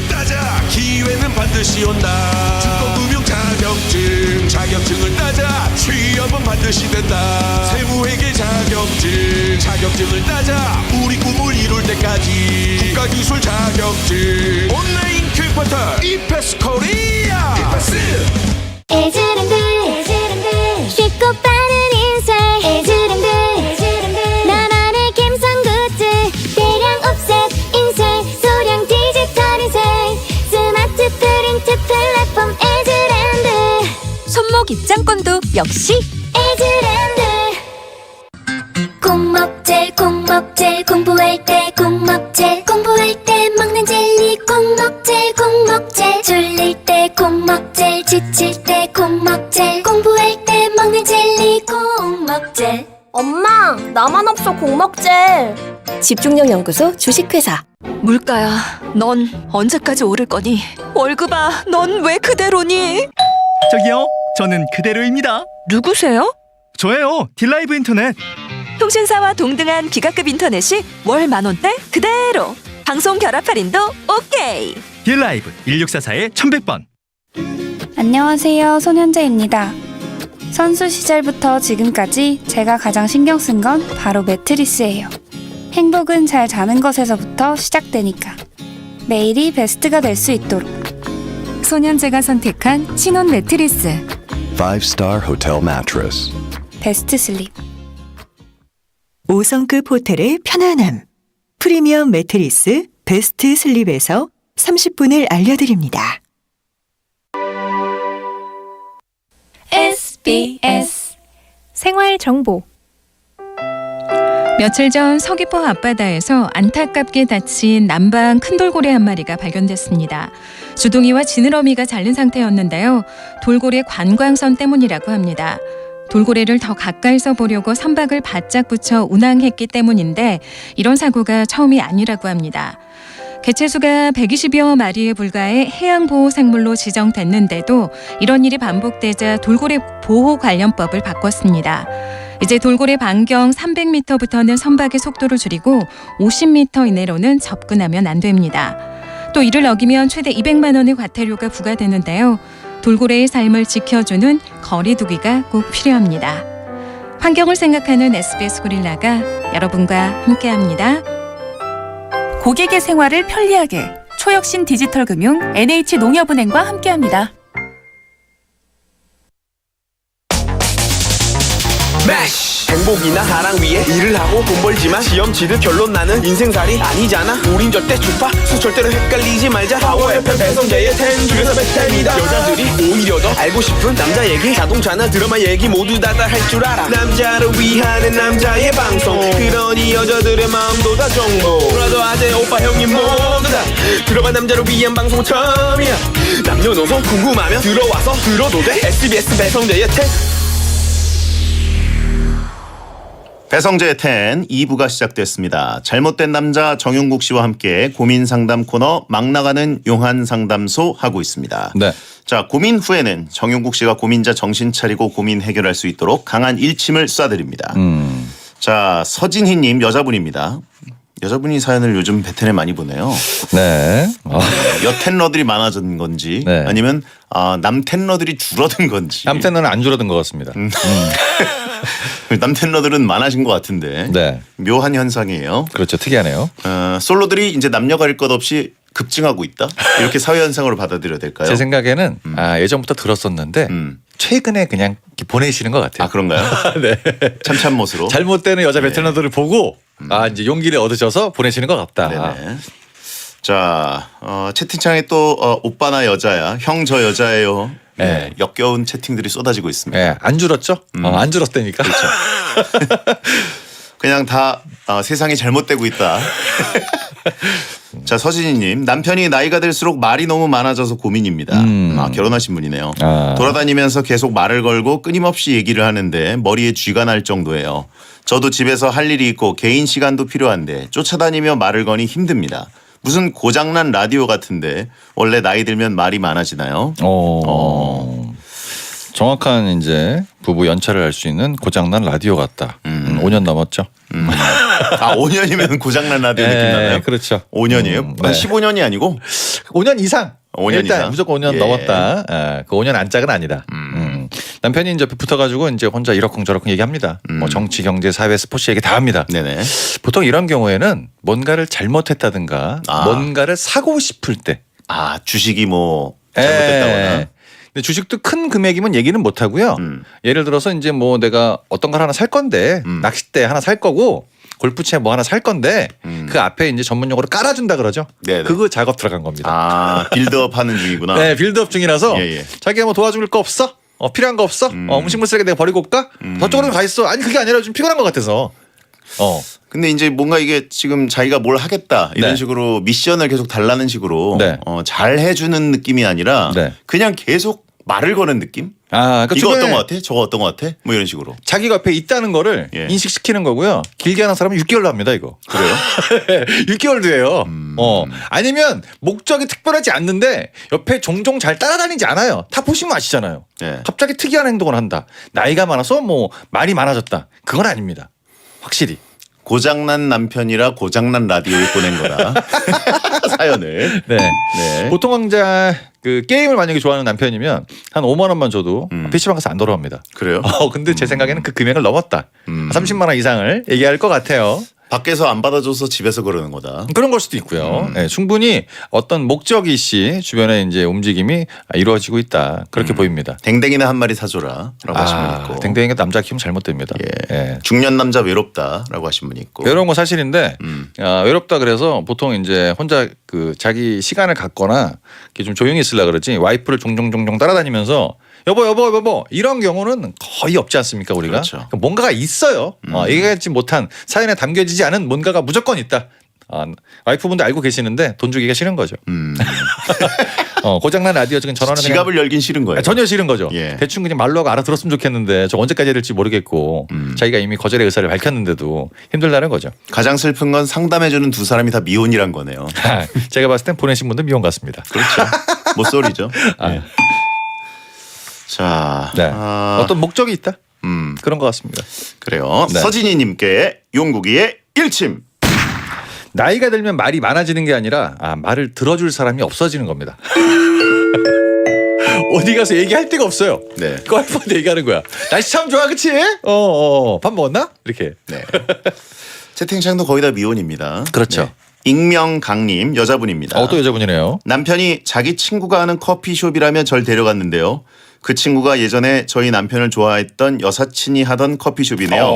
따자 기회는 반드시 온다. 중고금융 자격증을 따자 취업은 반드시 된다. 세무회계 자격증을 따자 우리 꿈을 이룰 때까지. 국가기술 자격증 온라인 큐포털 이패스 코리아. 에즈랜드 쉽고 빠른 인생 에즈랜드 나만의 감성 굿즈 대량 옵셋 인쇄 소량 디지털 인쇄 스마트 프린트 플랫폼 에즈랜드 손목 입장권도 역시 에즈랜드. 콩먹젤 공부할 때 콩먹젤 먹는 젤리 콩먹젤 졸릴 때 콩먹젤 지칠 때 콩먹젤 공부할 때 먹는 젤리 콩먹젤. 엄마, 나만 없어 공먹젤. 집중력 연구소 주식회사. 물가야, 넌 언제까지 오를 거니? 월급아, 넌 왜 그대로니? 저기요, 저는 그대로입니다. 누구세요? 저예요, 딜라이브 인터넷. 통신사와 동등한 기가급 인터넷이 월 10,000원대 그대로. 방송 결합 할인도 오케이. 딜라이브 1644-1100번. 안녕하세요. 손현재입니다. 선수 시절부터 지금까지 제가 가장 신경 쓴 건 바로 매트리스예요. 행복은 잘 자는 것에서부터 시작되니까. 매일이 베스트가 될 수 있도록. 손현재가 선택한 신혼 매트리스. 5-star hotel mattress. 베스트 슬립. 5성급 호텔의 편안함. 프리미엄 매트리스 베스트 슬립에서 30분을 알려드립니다. SBS 생활정보. 며칠 전 서귀포 앞바다에서 안타깝게 다친 남방 큰 돌고래 한 마리가 발견됐습니다. 주둥이와 지느러미가 잘린 상태였는데요. 돌고래 관광선 때문이라고 합니다. 돌고래를 더 가까이서 보려고 선박을 바짝 붙여 운항했기 때문인데 이런 사고가 처음이 아니라고 합니다. 개체수가 120여 마리에 불과해 해양보호생물로 지정됐는데도 이런 일이 반복되자 돌고래 보호관련법을 바꿨습니다. 이제 돌고래 반경 300m부터는 선박의 속도를 줄이고 50m 이내로는 접근하면 안 됩니다. 또 이를 어기면 최대 200만 원의 과태료가 부과되는데요. 돌고래의 삶을 지켜주는 거리두기가 꼭 필요합니다. 환경을 생각하는 SBS 고릴라가 여러분과 함께합니다. 고객의 생활을 편리하게 초혁신 디지털금융 NH농협은행과 함께합니다. 행복이나 사랑 위해 일을 하고 돈 벌지만 시험 치듯 결론 나는 인생살이 아니잖아. 우린 절대 주파수 절대로 헷갈리지 말자. 파워 FM 배성재의 10 중에서 100점이다. 여자들이 오히려 더 알고 싶은 남자 얘기, 자동차나 드라마 얘기 모두 다 할 줄 알아. 남자를 위한 남자의 방송, 그러니 여자들의 마음도 다 정보. 브라더 아재 오빠 형님 모두 다 들어봐. 남자를 위한 방송 처음이야. 남녀노소 궁금하면 들어와서 들어도 돼. SBS 배성재의 10. 배성재의 10 2부가 시작됐습니다. 잘못된 남자 정용국 씨와 함께 고민 상담 코너 막 나가는 용한 상담소 하고 있습니다. 네. 자, 고민 후에는 정용국 씨가 고민자 정신 차리고 고민 해결할 수 있도록 강한 일침을 쏴드립니다. 자, 서진희 님 여자분입니다. 여자분이 사연을 요즘 베텐에 많이 보내요. 네. 여텐러들이 많아진 건지 네. 아니면 남텐러들이 줄어든 건지. 남텐러는 안 줄어든 것 같습니다. 남텐러들은 많아진 것 같은데 네. 묘한 현상이에요. 그렇죠. 특이하네요. 솔로들이 이제 남녀 가릴 것 없이 급증하고 있다. 이렇게 사회 현상으로 받아들여야 될까요? 제 생각에는 예전부터 들었었는데 최근에 그냥 보내시는 것 같아요. 아, 그런가요? 네. 참참못으로. 잘못되는 여자 베테랑들을 보고 이제 용기를 얻으셔서 보내시는 것 같다. 네네. 자, 채팅창에 또 오빠나 여자야, 형 저 여자예요. 네. 역겨운 채팅들이 쏟아지고 있습니다. 네, 안 줄었죠? 안 줄었다니까. 그렇죠. 그냥 다 세상이 잘못되고 있다. 자, 서진희님, 남편이 나이가 들수록 말이 너무 많아져서 고민입니다. 결혼하신 분이네요. 돌아다니면서 계속 말을 걸고 끊임없이 얘기를 하는데 머리에 쥐가 날 정도예요. 저도 집에서 할 일이 있고 개인 시간도 필요한데 쫓아다니며 말을 거니 힘듭니다. 무슨 고장난 라디오 같은데 원래 나이 들면 말이 많아지나요? 정확한 이제 부부 연차를 할 수 있는 고장난 라디오 같다. 5년 넘었죠. 아 5년이면 고장난 라디오 느낌 나나요? 그렇죠. 5년이에요? 한 15년이 아니고 5년 이상. 5년 일단 이상? 무조건 5년 예. 넘었다. 그 5년 안짝은 아니다. 남편이 이제 붙어가지고 이제 혼자 이러쿵저러쿵 얘기합니다. 뭐 정치, 경제, 사회, 스포츠 얘기 다 합니다. 네네. 보통 이런 경우에는 뭔가를 잘못했다든가 뭔가를 사고 싶을 때. 아 주식이 뭐 잘못됐다거나. 근데 주식도 큰 금액이면 얘기는 못 하고요. 예를 들어서 이제 뭐 내가 어떤 걸 하나 살 건데 낚싯대 하나 살 거고 골프채 뭐 하나 살 건데 그 앞에 이제 전문 용어로 깔아준다 그러죠. 네네. 그거 작업 들어간 겁니다. 아 빌드업 하는 중이구나. 네, 빌드업 중이라서 예. 자기가 뭐 도와줄 거 없어? 필요한 거 없어? 음식물 쓰레기 내가 버리고 올까? 저쪽으로 가 있어. 아니 그게 아니라 좀 피곤한 것 같아서. 근데 이제 뭔가 이게 지금 자기가 뭘 하겠다 이런 네. 식으로 미션을 계속 달라는 식으로 네. 잘 해주는 느낌이 아니라 네. 그냥 계속 말을 거는 느낌? 그러니까 이거 주변에 어떤 거 같아? 저거 어떤 거 같아? 뭐 이런 식으로. 자기가 옆에 있다는 거를 예. 인식시키는 거고요. 길게 하는 사람은 6개월로 합니다, 이거. 그래요? 6개월도 해요. 아니면 목적이 특별하지 않는데 옆에 종종 잘 따라다니지 않아요. 다 보시면 아시잖아요. 네. 갑자기 특이한 행동을 한다. 나이가 많아서 뭐 말이 많아졌다. 그건 아닙니다. 확실히. 고장난 남편이라 고장난 라디오에 보낸 거다. 사연을. 네. 보통 왕자 그 게임을 만약에 좋아하는 남편이면 한 5만 원만 줘도 PC방 가서 안 돌아옵니다. 그래요? 근데 제 생각에는 그 금액을 넘었다. 30만 원 이상을 얘기할 것 같아요. 밖에서 안 받아줘서 집에서 그러는 거다. 그런 걸 수도 있고요. 네, 충분히 어떤 목적이 씨 주변에 이제 움직임이 이루어지고 있다. 그렇게 보입니다. 댕댕이나 한 마리 사줘라 라고 하신 분 있고. 댕댕이가 남자 키우면 잘못됩니다. 예. 중년 남자 외롭다 라고 하신 분 있고. 외로운 건 사실인데 외롭다 그래서 보통 이제 혼자 그 자기 시간을 갖거나 이렇게 좀 조용히 있으려 그러지 와이프를 종종 따라다니면서 여보 이런 경우는 거의 없지 않습니까 우리가? 그렇죠. 뭔가가 있어요. 얘기하지 못한 사연에 담겨지지 않은 뭔가가 무조건 있다. 와이프분도 알고 계시는데 돈 주기가 싫은 거죠. 고장난 라디오 지금 전화는 지갑을 열긴 싫은 거예요. 전혀 싫은 거죠. 예. 대충 그냥 말로 하고 알아들었으면 좋겠는데 저 언제까지 해야 될지 모르겠고 자기가 이미 거절의 의사를 밝혔는데도 힘들다는 거죠. 가장 슬픈 건 상담해주는 두 사람이 다 미혼이란 거네요. 제가 봤을 땐 보내신 분도 미혼 같습니다. 그렇죠. 못소리죠. 예. 자, 어떤 목적이 있다? 그런 것 같습니다. 그래요. 네. 서진희님께 용국이의 일침. 나이가 들면 말이 많아지는 게 아니라 말을 들어줄 사람이 없어지는 겁니다. 어디 가서 얘기할 데가 없어요. 네. 그 와이프한테 얘기하는 거야. 날씨 참 좋아, 그치? 밥 먹었나? 이렇게. 네. 채팅창도 거의 다 미혼입니다. 그렇죠. 네. 익명강님 여자분입니다. 또 여자분이네요. 남편이 자기 친구가 하는 커피숍이라며 절 데려갔는데요. 그 친구가 예전에 저희 남편을 좋아했던 여사친이 하던 커피숍이네요.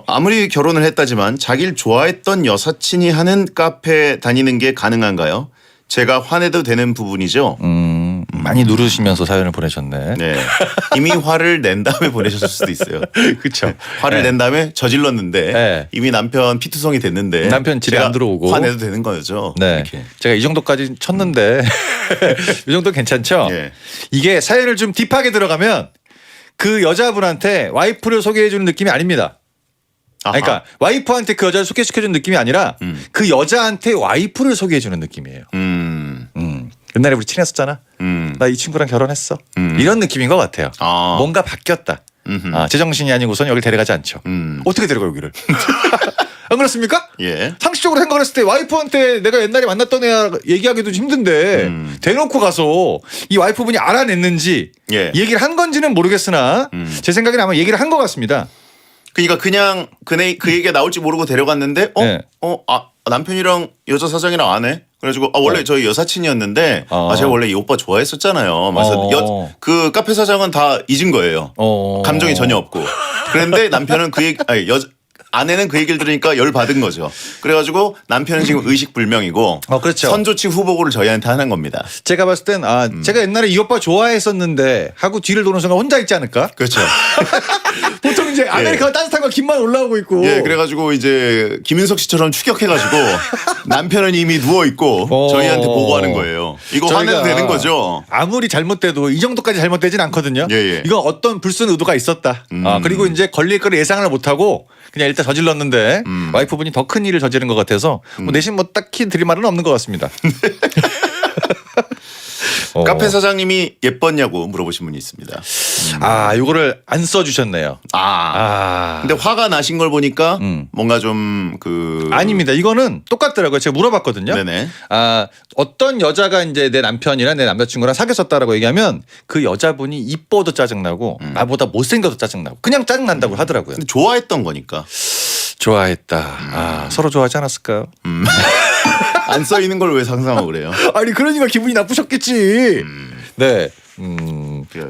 아무리 결혼을 했다지만 자기를 좋아했던 여사친이 하는 카페 다니는 게 가능한가요? 제가 화내도 되는 부분이죠. 많이 누르시면서 사연을 보내셨네. 네. 이미 화를 낸 다음에 보내셨을 수도 있어요. 그렇죠. 화를 낸 다음에 저질렀는데 이미 남편 피투성이 됐는데 남편 집에 안 들어오고 화내도 되는 거죠. 네. 이렇게. 제가 이 정도까지 쳤는데 이 정도 괜찮죠? 예. 이게 사연을 좀 딥하게 들어가면 그 여자분한테 와이프를 소개해 주는 느낌이 아닙니다. 그러니까 와이프한테 그 여자를 소개시켜주는 느낌이 아니라 그 여자한테 와이프를 소개해주는 느낌이에요. 옛날에 우리 친했었잖아. 나 이 친구랑 결혼했어. 이런 느낌인 것 같아요. 뭔가 바뀌었다. 제정신이 아니고선 여길 데려가지 않죠. 어떻게 데려가 여기를? 안 그렇습니까? 예. 상식적으로 생각했을 때 와이프한테 내가 옛날에 만났던 애야 얘기하기도 힘든데 대놓고 가서 이 와이프분이 알아냈는지 얘기를 한 건지는 모르겠으나 제 생각에는 아마 얘기를 한 것 같습니다. 그러니까 그냥 그 얘기가 나올지 모르고 데려갔는데 남편이랑 여자 사장이랑 안 해? 그래가지고 원래 저희 여사친이었는데 제가 원래 이 오빠 좋아했었잖아요. 그래서 그 카페 사장은 다 잊은 거예요. 감정이 전혀 없고. 그런데 남편은 아내는 그 얘기를 들으니까 열 받은 거죠. 그래가지고 남편은 지금 의식불명이고 그렇죠. 선조치 후보고를 저희한테 하는 겁니다. 제가 봤을 땐 제가 옛날에 이 오빠 좋아했었는데 하고 뒤를 도는 순간 혼자 있지 않을까? 그렇죠. 보통 이제 아메리카노 따뜻한 거 김만 올라오고 있고. 예, 그래가지고 이제 김윤석 씨처럼 추격해가지고 남편은 이미 누워 있고 저희한테 보고하는 거예요. 이거 화내도 되는 거죠. 아무리 잘못돼도 이 정도까지 잘못되진 않거든요. 이건 어떤 불순 의도가 있었다. 그리고 이제 걸릴 거를 예상을 못하고 그냥 일단 저질렀는데 와이프분이 더 큰 일을 저지른 것 같아서 내심 뭐 딱히 드릴 말은 없는 것 같습니다. 카페 사장님이 예뻤냐고 물어보신 분이 있습니다. 아, 요거를 안 써주셨네요. 근데 화가 나신 걸 보니까 뭔가 좀 아닙니다. 이거는 똑같더라고요. 제가 물어봤거든요. 네네. 아, 어떤 여자가 이제 내 남편이랑 내 남자친구랑 사귀었었다라고 얘기하면 그 여자분이 이뻐도 짜증나고 나보다 못생겨도 짜증나고 그냥 짜증난다고 하더라고요. 근데 좋아했던 거니까. 좋아했다. 서로 좋아하지 않았을까요? 안 써 있는 걸 왜 상상하고 그래요? 아니 그러니까 기분이 나쁘셨겠지. 네.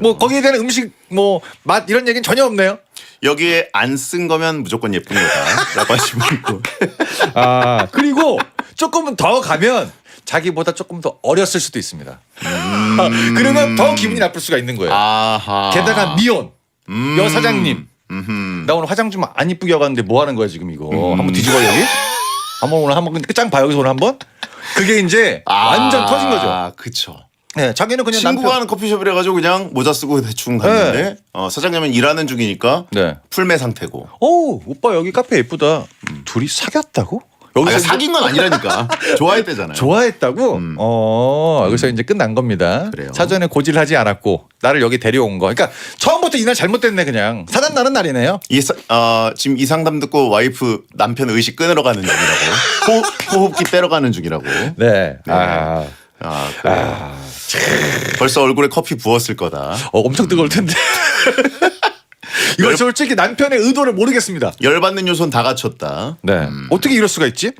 뭐 거기에 대한 음식 뭐 맛 이런 얘기는 전혀 없네요. 여기에 안 쓴 거면 무조건 예쁜 거다라고 하시면 있고. 아, 그리고 조금은 더 가면 자기보다 조금 더 어렸을 수도 있습니다. 그러면 더 기분이 나쁠 수가 있는 거예요. 아하. 게다가 미혼 여 사장님. 나 오늘 화장 좀 안 이쁘게 하고 왔는데 뭐 하는 거야 지금 이거. 한번 뒤집어 여기. 오늘 한번 짱 봐요 여기서 오늘 한번. 그게 이제 완전 터진 거죠. 그쵸. 네, 자기는 그냥 친구가 하는 커피숍이라 가지고 그냥 모자 쓰고 대충 갔는데 사장님은 일하는 중이니까 풀매 상태고. 오, 오빠 여기 카페 예쁘다. 둘이 사귀었다고? 여기서 사귄 건 아니라니까. 좋아했대잖아요. 좋아했다고? 여기서 이제 끝난 겁니다. 그래요. 사전에 고지를 하지 않았고 나를 여기 데려온 거. 그러니까 처음부터 이날 잘못됐네 그냥. 사단 나는 날이네요. 지금 이 상담 듣고 와이프 남편 의식 끊으러 가는 중이라고. 호흡기 빼러 가는 중이라고. 네. 그래요. 벌써 얼굴에 커피 부었을 거다. 엄청 뜨거울 텐데. 이건 솔직히 남편의 의도를 모르겠습니다. 열받는 요소는 다 갖췄다. 네. 어떻게 이럴 수가 있지?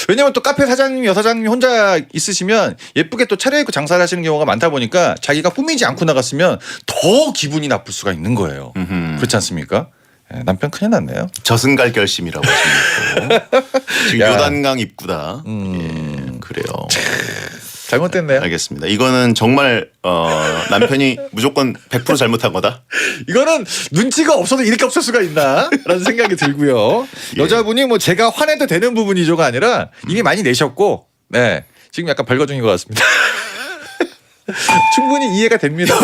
왜냐면 또 카페 사장님, 여사장님이 혼자 있으시면 예쁘게 또 차려입고 장사를 하시는 경우가 많다 보니까 자기가 꾸미지 않고 나갔으면 더 기분이 나쁠 수가 있는 거예요. 그렇지 않습니까? 네, 남편 큰일 났네요. 저승갈 결심이라고 하시는 거. 지금 요단강 입구다. 그래요. 잘못됐네요. 알겠습니다. 이거는 정말 남편이 무조건 100% 잘못한 거다. 이거는 눈치가 없어도 이렇게 없을 수가 있나? 라는 생각이 들고요. 여자분이 뭐 제가 화내도 되는 부분이죠가 아니라 이미 많이 내셨고 네 지금 약간 벌거 중인 것 같습니다. 충분히 이해가 됩니다.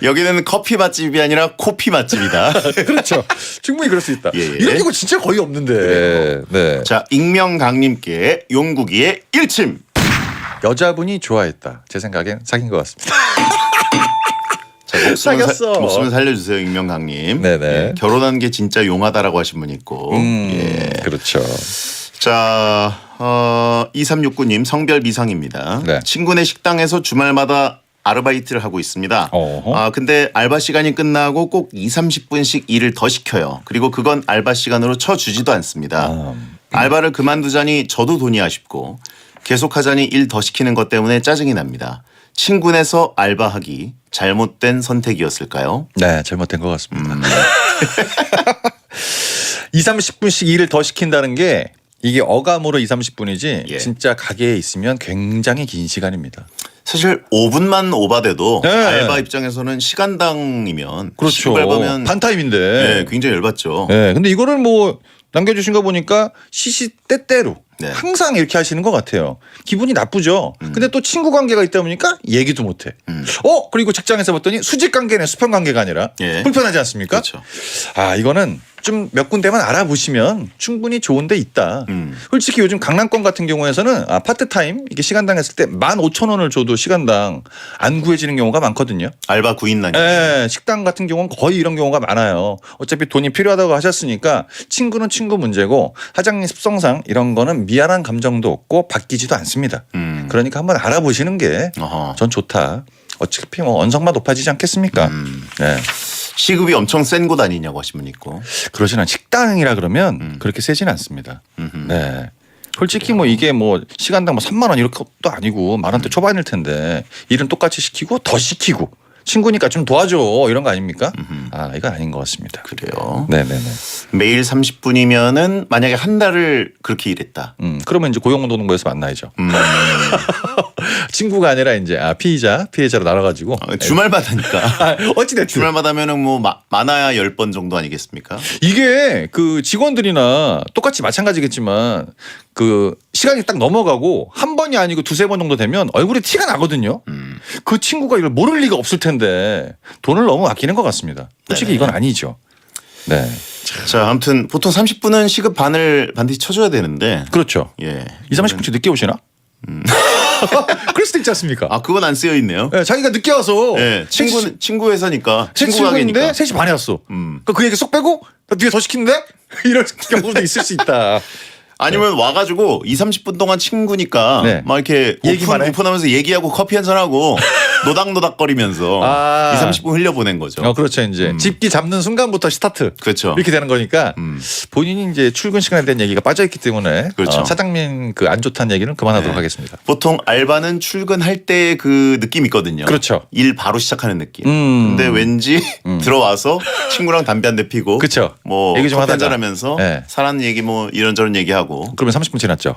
여기는 커피 맛집이 아니라 코피 맛집이다. 그렇죠. 충분히 그럴 수 있다. 이런 경우 진짜 거의 없는데. 네. 자, 익명강님께 용국이의 일침. 여자분이 좋아했다. 제 생각엔 사귄 것 같습니다. 자, 사귀었어. 목숨을 살려주세요, 익명강님. 네네. 예, 결혼한 게 진짜 용하다라고 하신 분 있고. 예. 그렇죠. 자, 2369님 성별 미상입니다. 네. 친구네 식당에서 주말마다 아르바이트를 하고 있습니다. 근데 알바 시간이 끝나고 꼭 20-30분씩 일을 더 시켜요. 그리고 그건 알바 시간으로 쳐주지도 않습니다. 알바를 그만두자니 저도 돈이 아쉽고 계속하자니 일 더 시키는 것 때문에 짜증이 납니다. 친구네서 알바하기 잘못된 선택이었을까요? 네, 잘못된 것 같습니다. 20-30분씩 일을 더 시킨다는 게 이게 어감으로 20-30분이지 진짜 가게에 있으면 굉장히 긴 시간입니다. 사실 5분만 오바돼도 알바 입장에서는 시간당이면 그렇죠. 알바면 반타임인데 네, 굉장히 열받죠. 네, 근데 이거를 뭐 남겨주신 거 보니까 시시때때로 항상 이렇게 하시는 것 같아요. 기분이 나쁘죠. 근데 또 친구 관계가 있다 보니까 얘기도 못해. 그리고 직장에서 봤더니 수직 관계는 수평 관계가 아니라 불편하지 않습니까? 그렇죠. 이거는 좀 몇 군데만 알아보시면 충분히 좋은 데 있다. 솔직히 요즘 강남권 같은 경우에서는 파트타임 이게 시간당 했을 때 15,000원을 줘도 시간당 안 구해지는 경우가 많거든요. 알바 구인난이. 네, 식당 같은 경우는 거의 이런 경우가 많아요. 어차피 돈이 필요하다고 하셨으니까 친구는 친구 문제고 사장님 습성상 이런 거는 미안한 감정도 없고 바뀌지도 않습니다. 그러니까 한번 알아보시는 게 전 좋다. 어차피 뭐 언성만 높아지지 않겠습니까? 네. 시급이 엄청 센 곳 아니냐고 하신 분 있고. 그러진 않. 식당이라 그러면 그렇게 세진 않습니다. 네. 솔직히 뭐 이게 뭐 시간당 뭐 3만 원 이렇게 또 아니고 10,000원대 초반일 텐데 일은 똑같이 시키고 더 시키고 친구니까 좀 도와줘 이런 거 아닙니까? 이건 아닌 것 같습니다. 그래요. 네네네. 매일 30분이면은 만약에 한 달을 그렇게 일했다. 그러면 이제 고용노동부에서 만나야죠. 친구가 아니라 이제 피해자로 나눠가지고 주말마다니까. 어찌됐든 주말마다면은 뭐 많아야 10번 정도 아니겠습니까? 이게 그 직원들이나 똑같이 마찬가지겠지만 그 시간이 딱 넘어가고 한 번이 아니고 2-3번 정도 되면 얼굴에 티가 나거든요. 그 친구가 이걸 모를 리가 없을 텐데 돈을 너무 아끼는 것 같습니다. 솔직히 이건 아니죠. 네. 자, 아무튼 보통 30분은 시급 반을 반드시 쳐줘야 되는데. 그렇죠. 예. 20-30분씩 늦게 오시나? 그럴 수도 있지 않습니까? 아, 그건 안 쓰여 있네요. 네, 자기가 늦게 와서 네, 친구 회사니까 제 친구 가게니까. 친구인데 3시 반에 왔어. 그 얘기 쏙 빼고 나 뒤에 더 시키는데 이럴 경우도 있을 수 있다. 아니면 와가지고 20-30분 동안 친구니까 네. 막 이렇게 얘기만 해? 오픈하면서 얘기하고 커피 한잔하고 노닥노닥거리면서 20-30분 흘려보낸 거죠. 그렇죠. 이제 집기 잡는 순간부터 스타트. 그렇죠. 이렇게 되는 거니까 본인이 이제 출근 시간에 대한 얘기가 빠져있기 때문에 그렇죠. 사장님 그 안 좋다는 얘기는 그만하도록 하겠습니다. 보통 알바는 출근할 때 그 느낌 있거든요. 그렇죠. 일 바로 시작하는 느낌. 근데 왠지 들어와서 친구랑 담배 한 대 피고 그렇죠. 뭐 얘기 좀 커피 하다가. 한잔 하면서 네. 사람 얘기 뭐 이런저런 얘기하고 그러면 30분 지났죠.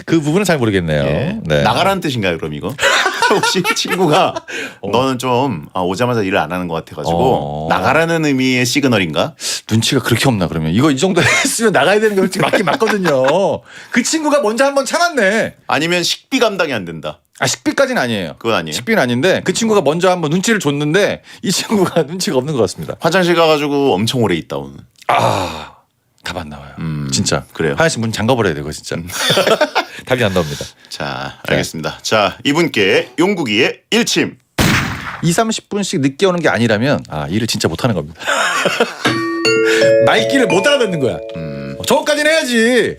그 부분은 잘 모르겠네요. 예. 네. 나가라는 뜻인가요, 그럼 이거? 혹시 친구가 너는 좀 오자마자 일을 안 하는 것 같아가지고 나가라는 의미의 시그널인가? 눈치가 그렇게 없나 그러면 이거 이 정도 했으면 나가야 되는 게 솔직히 맞긴 맞거든요. 그 친구가 먼저 한번 참았네. 아니면 식비 감당이 안 된다. 식비까지는 아니에요. 그건 아니에요. 식비는 아닌데 그 친구가 먼저 한번 눈치를 줬는데 이 친구가 눈치가 없는 것 같습니다. 화장실 가가지고 엄청 오래 있다 오는. 답 안 나와요. 진짜. 그래요. 화장실 문 잠가버려야 돼요, 진짜. 답이 안 나옵니다. 자, 알겠습니다. 자, 이분께 용국이의 일침. 20-30분씩 늦게 오는 게 아니라면 일을 진짜 못하는 겁니다. 말귀를 못 알아듣는 거야. 저거까지는 해야지.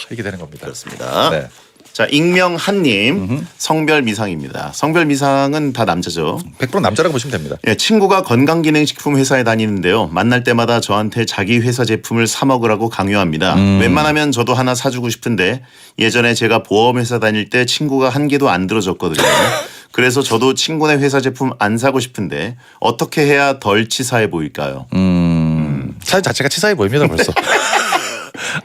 이렇게 되는 겁니다. 그렇습니다. 네. 자, 익명한님 성별 미상입니다. 성별 미상은 다 남자죠. 100% 남자라고 보시면 됩니다. 예, 친구가 건강기능식품 회사에 다니는데요. 만날 때마다 저한테 자기 회사 제품을 사 먹으라고 강요합니다. 웬만하면 저도 하나 사주고 싶은데 예전에 제가 보험회사 다닐 때 친구가 한 개도 안 들어줬거든요. 그래서 저도 친구네 회사 제품 안 사고 싶은데 어떻게 해야 덜 치사해 보일까요? 사연 자체가 치사해 보입니다 벌써.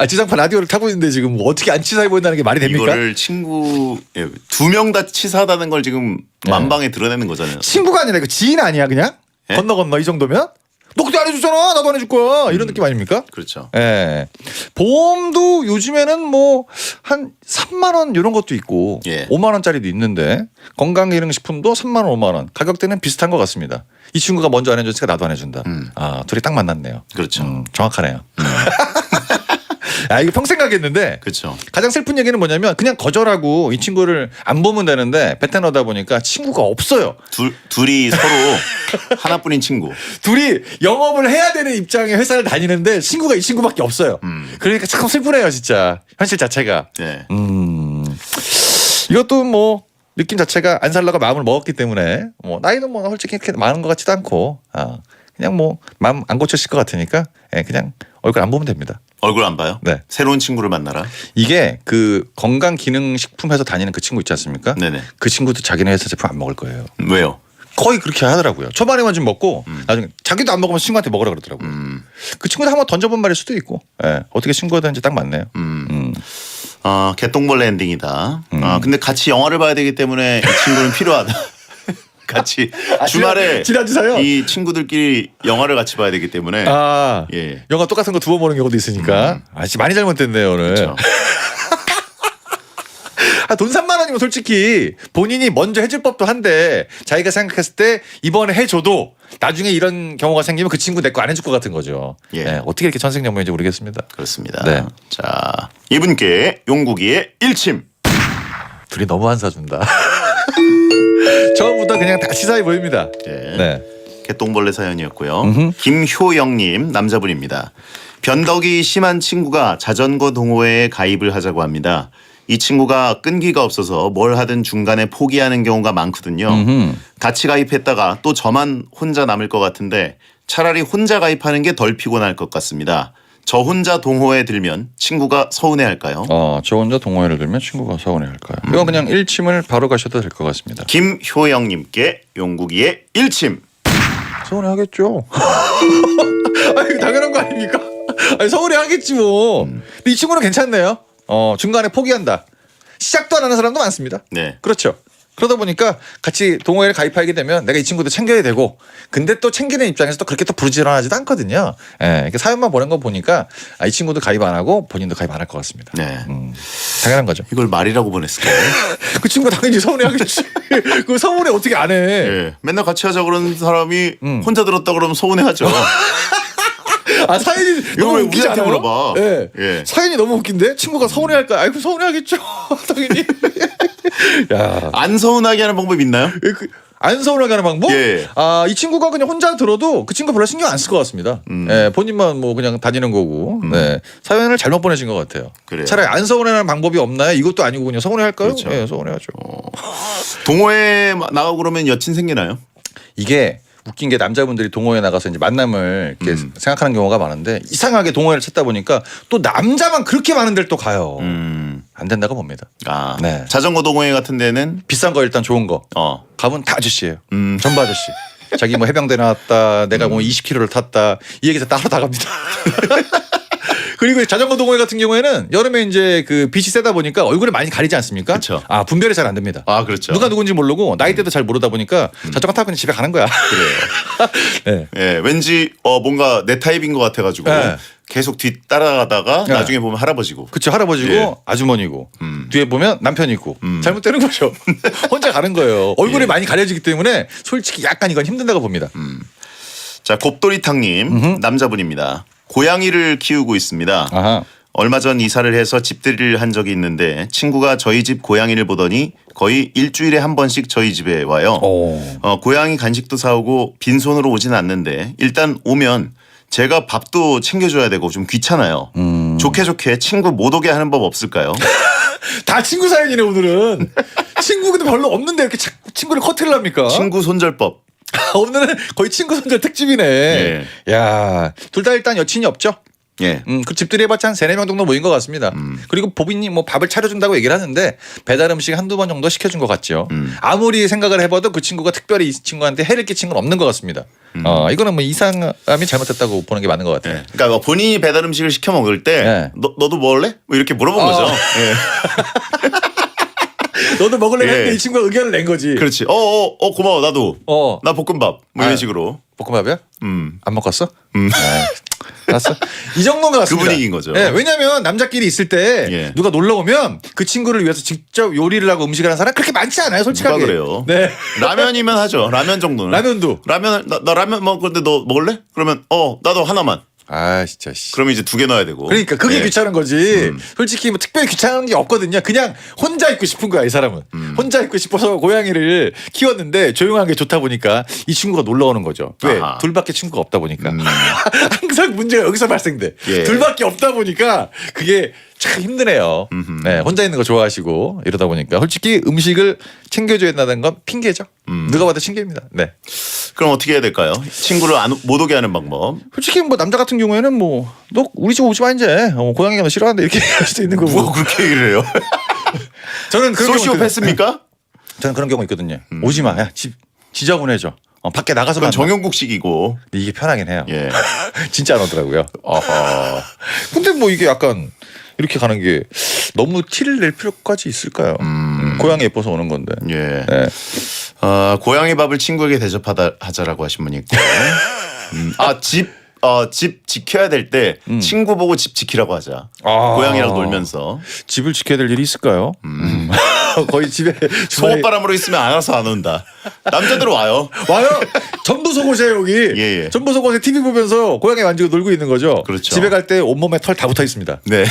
지상파 라디오를 타고 있는데 지금 뭐 어떻게 안 치사해 보인다는 게 말이 됩니까? 이거를 친구 2명 다 치사하다는 걸 지금 만방에 드러내는 거잖아요. 친구가 아니라 이거 지인 아니야 그냥? 예? 건너 이 정도면? 너 그때 안 해줬잖아 나도 안 해줄 거야 이런 느낌 아닙니까? 그렇죠. 예. 보험도 요즘에는 뭐 한 3만 원 이런 것도 있고 5만 원짜리도 있는데 건강기능식품도 3만 원 5만 원 가격대는 비슷한 것 같습니다. 이 친구가 먼저 안 해줬으니까 나도 안 해준다. 둘이 딱 만났네요. 그렇죠. 정확하네요. 이거 평생 가겠는데. 그렇죠. 가장 슬픈 얘기는 뭐냐면 그냥 거절하고 이 친구를 안 보면 되는데 베테너다 보니까 친구가 없어요. 둘이 서로 하나뿐인 친구. 둘이 영업을 해야 되는 입장에 회사를 다니는데 친구가 이 친구밖에 없어요. 그러니까 참 슬프네요, 진짜. 현실 자체가. 네. 이것도 뭐 느낌 자체가 안 살라고 마음을 먹었기 때문에 뭐 나이는 뭐 솔직히 이렇게 많은 것 같지도 않고 그냥 뭐 마음 안 고쳤을 것 같으니까 그냥 얼굴 안 보면 됩니다. 얼굴 안 봐요? 네. 새로운 친구를 만나라. 이게 그 건강기능식품 회사 다니는 그 친구 있지 않습니까? 네네. 그 친구도 자기네 회사 제품 안 먹을 거예요. 왜요? 거의 그렇게 하더라고요. 초반에만 좀 먹고 나중에 자기도 안 먹으면 친구한테 먹으라 그러더라고요. 그 친구도 한번 던져본 말일 수도 있고 어떻게 친구가 되는지 딱 맞네요. 개똥벌레 엔딩이다. 근데 같이 영화를 봐야 되기 때문에 이 친구는 필요하다. 같이 주말에 지난주사요? 이 친구들끼리 영화를 같이 봐야 되기 때문에 영화 똑같은 거 두 번 보는 경우도 있으니까 많이 잘못됐네요 오늘. 그렇죠. 돈 3만 원이면 솔직히 본인이 먼저 해줄 법도 한데 자기가 생각했을 때 이번에 해줘도 나중에 이런 경우가 생기면 그 친구 내 거 안 해줄 것 같은 거죠. 어떻게 이렇게 천생연분인지 모르겠습니다. 그렇습니다. 네. 자, 이분께 용국이의 일침. 둘이 너무 안 사준다. 처음부터 그냥 다 치사해 보입니다. 네. 개똥벌레 사연이었고요. 김효영님 남자분입니다. 변덕이 심한 친구가 자전거 동호회에 가입을 하자고 합니다. 이 친구가 끈기가 없어서 뭘 하든 중간에 포기하는 경우가 많거든요. 같이 가입했다가 또 저만 혼자 남을 것 같은데 차라리 혼자 가입하는 게 덜 피곤할 것 같습니다. 저 혼자 동호회에 들면 친구가 서운해할까요? 저 혼자 동호회를 들면 친구가 서운해할까요? 이건 그냥 일침을 바로 가셔도 될 것 같습니다. 김효영님께 용국이의 일침. 서운해하겠죠. 이거 당연한 거 아닙니까? 서운해하겠지 뭐. 근데 이 친구는 괜찮네요. 중간에 포기한다. 시작도 안 하는 사람도 많습니다. 네. 그렇죠. 그러다 보니까 같이 동호회를 가입하게 되면 내가 이 친구도 챙겨야 되고 근데 또 챙기는 입장에서 또 그렇게 또 부지런하지도 않거든요. 이렇게 사연만 보낸 거 보니까 이 친구도 가입 안 하고 본인도 가입 안 할 것 같습니다. 네. 당연한 거죠. 이걸 말이라고 보냈을까요? 그 친구가 당연히 서운해하겠지. 그 서운해 어떻게 안 해. 맨날 같이 하자 그러는 사람이 혼자 들었다 그러면 서운해하죠. 아 사연이 이거 너무 왜 웃기지 우리한테 않아요? 물어봐? 예. 예. 사연이 너무 웃긴데 친구가 서운해할까? 아이고 서운해하겠죠. 당연히. 야. 안 서운하게 하는 방법 있나요? 안 서운하게 하는 방법? 예. 아, 이 친구가 그냥 혼자 들어도 그 친구 별로 신경 안 쓸 것 같습니다. 예, 본인만 뭐 그냥 다니는 거고. 네. 사연을 잘못 보내신 것 같아요. 그래요. 차라리 안 서운해하는 방법이 없나요? 이것도 아니고 그냥 서운해할까요? 그렇죠. 예, 서운해하죠. 동호회 나가고 그러면 여친 생기나요? 이게 웃긴 게 남자분들이 동호회 나가서 이제 만남을 이렇게 생각하는 경우가 많은데 이상하게 동호회를 찾다 보니까 또 남자만 그렇게 많은 데를 또 가요. 안 된다고 봅니다. 아, 네. 자전거 동호회 같은 데는 비싼 거 일단 좋은 거. 가면 다 아저씨예요. 전부 아저씨. 자기 뭐 해병대 나왔다. 내가 뭐 20km를 탔다. 이 얘기 따로 다 갑니다. 그리고 자전거 동호회 같은 경우에는 여름에 이제 그 빛이 세다 보니까 얼굴을 많이 가리지 않습니까? 그렇죠. 아, 분별이 잘 안 됩니다. 아, 그렇죠. 누가 누군지 모르고 나이대도 잘 모르다 보니까 자전거 타고 그냥 집에 가는 거야. 그래요. 네. 예, 왠지 뭔가 내 타입인 것 같아가지고 네. 계속 뒤 따라가다가 네. 나중에 보면 할아버지고. 그쵸, 할아버지고 예. 아주머니고 뒤에 보면 남편이고 잘못되는 거죠. 혼자 가는 거예요. 얼굴이 많이 가려지기 때문에 솔직히 약간 이건 힘든다고 봅니다. 자, 곱돌이탕님 남자분입니다. 고양이를 키우고 있습니다. 아하. 얼마 전 이사를 해서 집들이를 한 적이 있는데 친구가 저희 집 고양이를 보더니 거의 일주일에 한 번씩 저희 집에 와요. 고양이 간식도 사오고 빈손으로 오진 않는데 일단 오면 제가 밥도 챙겨줘야 되고 좀 귀찮아요. 좋게 친구 못 오게 하는 법 없을까요? 다 친구 사연이네 오늘은. 친구 근데 별로 없는데 이렇게 자꾸 친구를 커트를 합니까? 친구 손절법. 오늘은 거의 친구 손절 특집이네. 예. 야, 둘 다 일단 여친이 없죠? 예. 그 집들이 해봤자 한 3-4명 정도 모인 것 같습니다. 그리고 보빈이 뭐 밥을 차려준다고 얘기를 하는데 배달 음식 한두 번 정도 시켜준 것 같죠. 아무리 생각을 해봐도 그 친구가 특별히 이 친구한테 해를 끼친 건 없는 것 같습니다. 이거는 뭐 이 사람이 잘못했다고 보는 게 맞는 것 같아요. 네. 그러니까 뭐 본인이 배달 음식을 시켜 먹을 때 네. 너도 먹을래? 뭐 이렇게 물어본 거죠. 예. 너도 먹을래 예. 했는데 이 친구가 의견을 낸 거지. 그렇지. 고마워 나도. 나 볶음밥. 뭐 이런 식으로. 볶음밥이야? 안 먹었어? 알았어. 이 정도인 것 같습니다. 그 분위기인 거죠. 네, 왜냐하면 남자끼리 있을 때 예. 누가 놀러 오면 그 친구를 위해서 직접 요리를 하고 음식을 하는 사람 그렇게 많지 않아요, 솔직하게. 누가 그래요? 네. 라면이면 하죠. 라면 정도는. 라면도. 라면 나 라면 먹는데 너 먹을래? 그러면 나도 하나만. 아 진짜 씨. 그러면 이제 2개 넣어야 되고. 그러니까 그게 예. 귀찮은 거지. 솔직히 뭐 특별히 귀찮은 게 없거든요. 그냥 혼자 있고 싶은 거야, 이 사람은. 혼자 있고 싶어서 고양이를 키웠는데 조용한 게 좋다 보니까 이 친구가 놀러 오는 거죠. 왜? 아하. 둘밖에 친구가 없다 보니까. 항상 문제가 여기서 발생돼. 예. 둘밖에 없다 보니까 그게 참 힘드네요. 네, 혼자 있는 거 좋아하시고 이러다 보니까 솔직히 음식을 챙겨줘야 된다는 건 핑계죠. 누가 봐도 핑계입니다. 네. 그럼 어떻게 해야 될까요? 친구를 못 오게 하는 방법. 솔직히 뭐 남자 같은 경우에는 뭐 너 우리 집 오지 마 이제 고양이가 너 싫어하는데 이렇게 할 수도 있는 거고. 뭐 그렇게 얘기를 해요? 저는 그런 소시오패스입니까? 저는 그런 경우 있거든요. 오지 마. 야, 집 지저분해져. 밖에 나가서 그건 정용국식이고. 이게 편하긴 해요. 예. 진짜 안 오더라고요. 근데 뭐 이게 약간 이렇게 가는 게 너무 티를 낼 필요까지 있을까요? 고양이 예뻐서 오는 건데. 예. 네. 고양이 밥을 친구에게 대접하자라고 하신 분이 있고. 집 지켜야 될 때 친구 보고 집 지키라고 하자. 고양이랑 놀면서. 집을 지켜야 될 일이 있을까요? 거의 집에 속옷바람으로 있으면 알아서 안 온다. 남자들 와요. 전부 속옷이에요 여기. 예. 전부 속옷에 TV 보면서 고양이 만지고 놀고 있는 거죠. 그렇죠. 집에 갈 때 온몸에 털 다 붙어 있습니다. 네.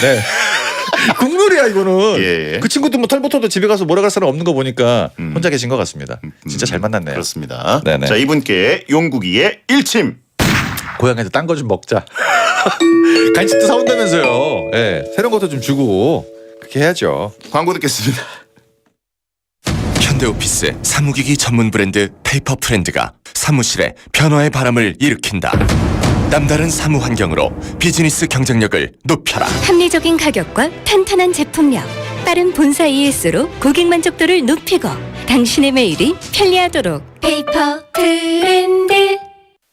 국룰이야 이거는. 예. 그 친구도 뭐 털 붙어도 집에 가서 뭐라 갈 사람 없는 거 보니까 혼자 계신 것 같습니다. 진짜 잘 만났네요. 그렇습니다. 네네. 자, 이분께 용국이의 일침. 고양이한테 딴 거 좀 먹자. 간식도 사온다면서요. 예, 새로운 것도 좀 주고 그렇게 해야죠. 광고 듣겠습니다. 현대오피스 사무기기 전문 브랜드 페이퍼프렌드가 사무실에 변화의 바람을 일으킨다. 남다른 사무 환경으로 비즈니스 경쟁력을 높여라. 합리적인 가격과 탄탄한 제품력, 빠른 본사 ES로 고객 만족도를 높이고 당신의 매일이 편리하도록 페이퍼 프렌드.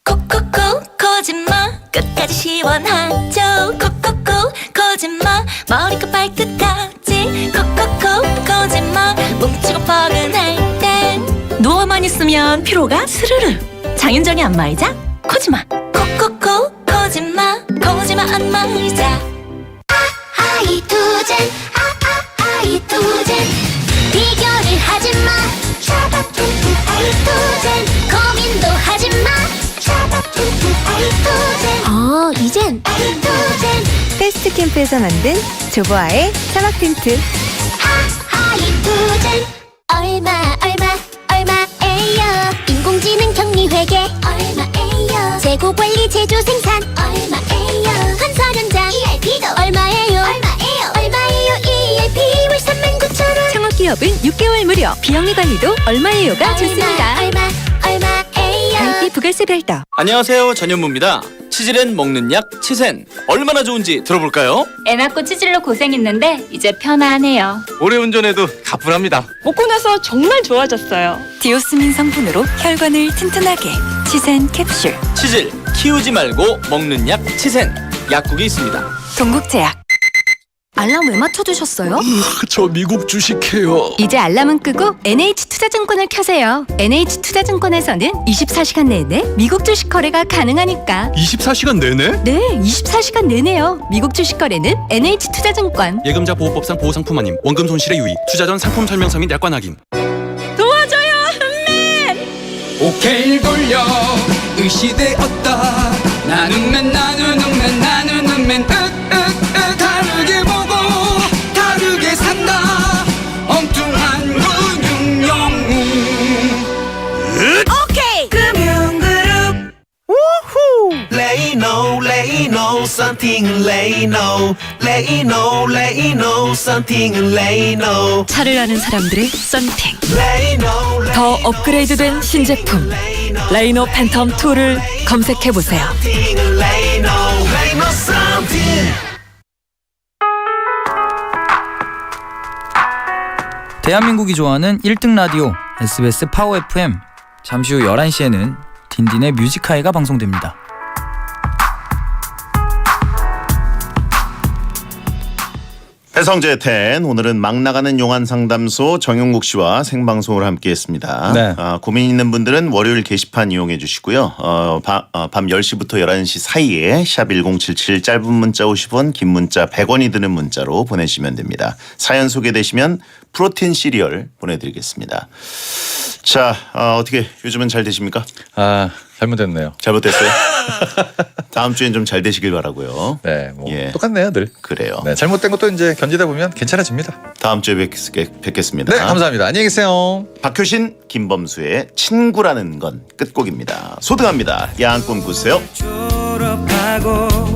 콕콕콕 거짓말 끝까지 시원하죠. 콕콕콕 거짓말 머리끝 발끝까지 콕콕콕 거짓말 뭉치고 뻐근할 땐 누워만 있으면 피로가 스르르. 장윤정의 안마의자 코지마. 콕콕콕 거짓말 안 말자. 아이두젠 아이두젠 비교를 하지마. 아이두젠 고민도 하지마. 하이토젠 패스트 캠프에서 만든 조보아의 사막 텐트. 하이토젠 얼마에요 인공지능 격리회계 얼마에요 재고관리 제조 생산 얼마에요 건설 현장 ERP도 얼마에요 ERP 월 39,000원 창업기업은 6개월 무료, 비영리 관리도 얼마예요가 좋습니다. 얼마에요 달빛 부가세 별도. 안녕하세요, 전현무입니다. 치질엔 먹는 약 치센 얼마나 좋은지 들어볼까요? 애 낳고 치질로 고생했는데 이제 편안해요. 오래 운전해도 가뿐합니다. 먹고 나서 정말 좋아졌어요. 디오스민 성분으로 혈관을 튼튼하게. 치센 캡슐. 치질 키우지 말고 먹는 약 치센 약국이 있습니다. 동국제약. 알람 왜 맞춰두셨어요? 저 미국 주식해요. 이제 알람은 끄고 NH투자증권을 켜세요. NH투자증권에서는 24시간 내내 미국 주식 거래가 가능하니까. 24시간 내내? 네, 24시간 내내요. 미국 주식 거래는 NH투자증권. 예금자 보호법상 보호상품 아님 원금 손실의 유의 투자 전 상품 설명서 및 약관 확인. 도와줘요, 흥맨! 오케이 돌려 의시되었다. 나는 맨 다르게 보고 다르게 산다. 엉뚱한 근육 영웅. 오케이 금융그룹 우후. Lay no something lay no something lay no. 차를 아는 사람들의 썬팅. Lay no 더 업그레이드된 신제품 레이노 팬텀 2를 검색해보세요. lay no something. 대한민국이 좋아하는 1등 라디오 SBS 파워 FM. 잠시 후 11시에는 딘딘의 뮤직하이가 방송됩니다. 배성재 10 오늘은 막 나가는 용안 상담소 정용국 씨와 생방송을 함께했습니다. 네. 고민 있는 분들은 월요일 게시판 이용해 주시고요. 밤 10시부터 11시 사이에 샵 1077 짧은 문자 50원 긴 문자 100원이 드는 문자로 보내시면 됩니다. 사연 소개되시면 프로틴 시리얼 보내드리겠습니다. 자, 어떻게 요즘은 잘 되십니까? 잘못됐네요. 잘못됐어요? 다음 주엔 좀 잘 되시길 바라고요. 네, 똑같네요, 늘. 그래요. 네, 잘못된 것도 이제 견디다 보면 괜찮아집니다. 다음 주에 뵙겠습니다. 네, 감사합니다. 안녕히 계세요. 박효신, 김범수의 친구라는 건 끝곡입니다. 소등합니다. 야한 꿈 꾸세요. 졸업하고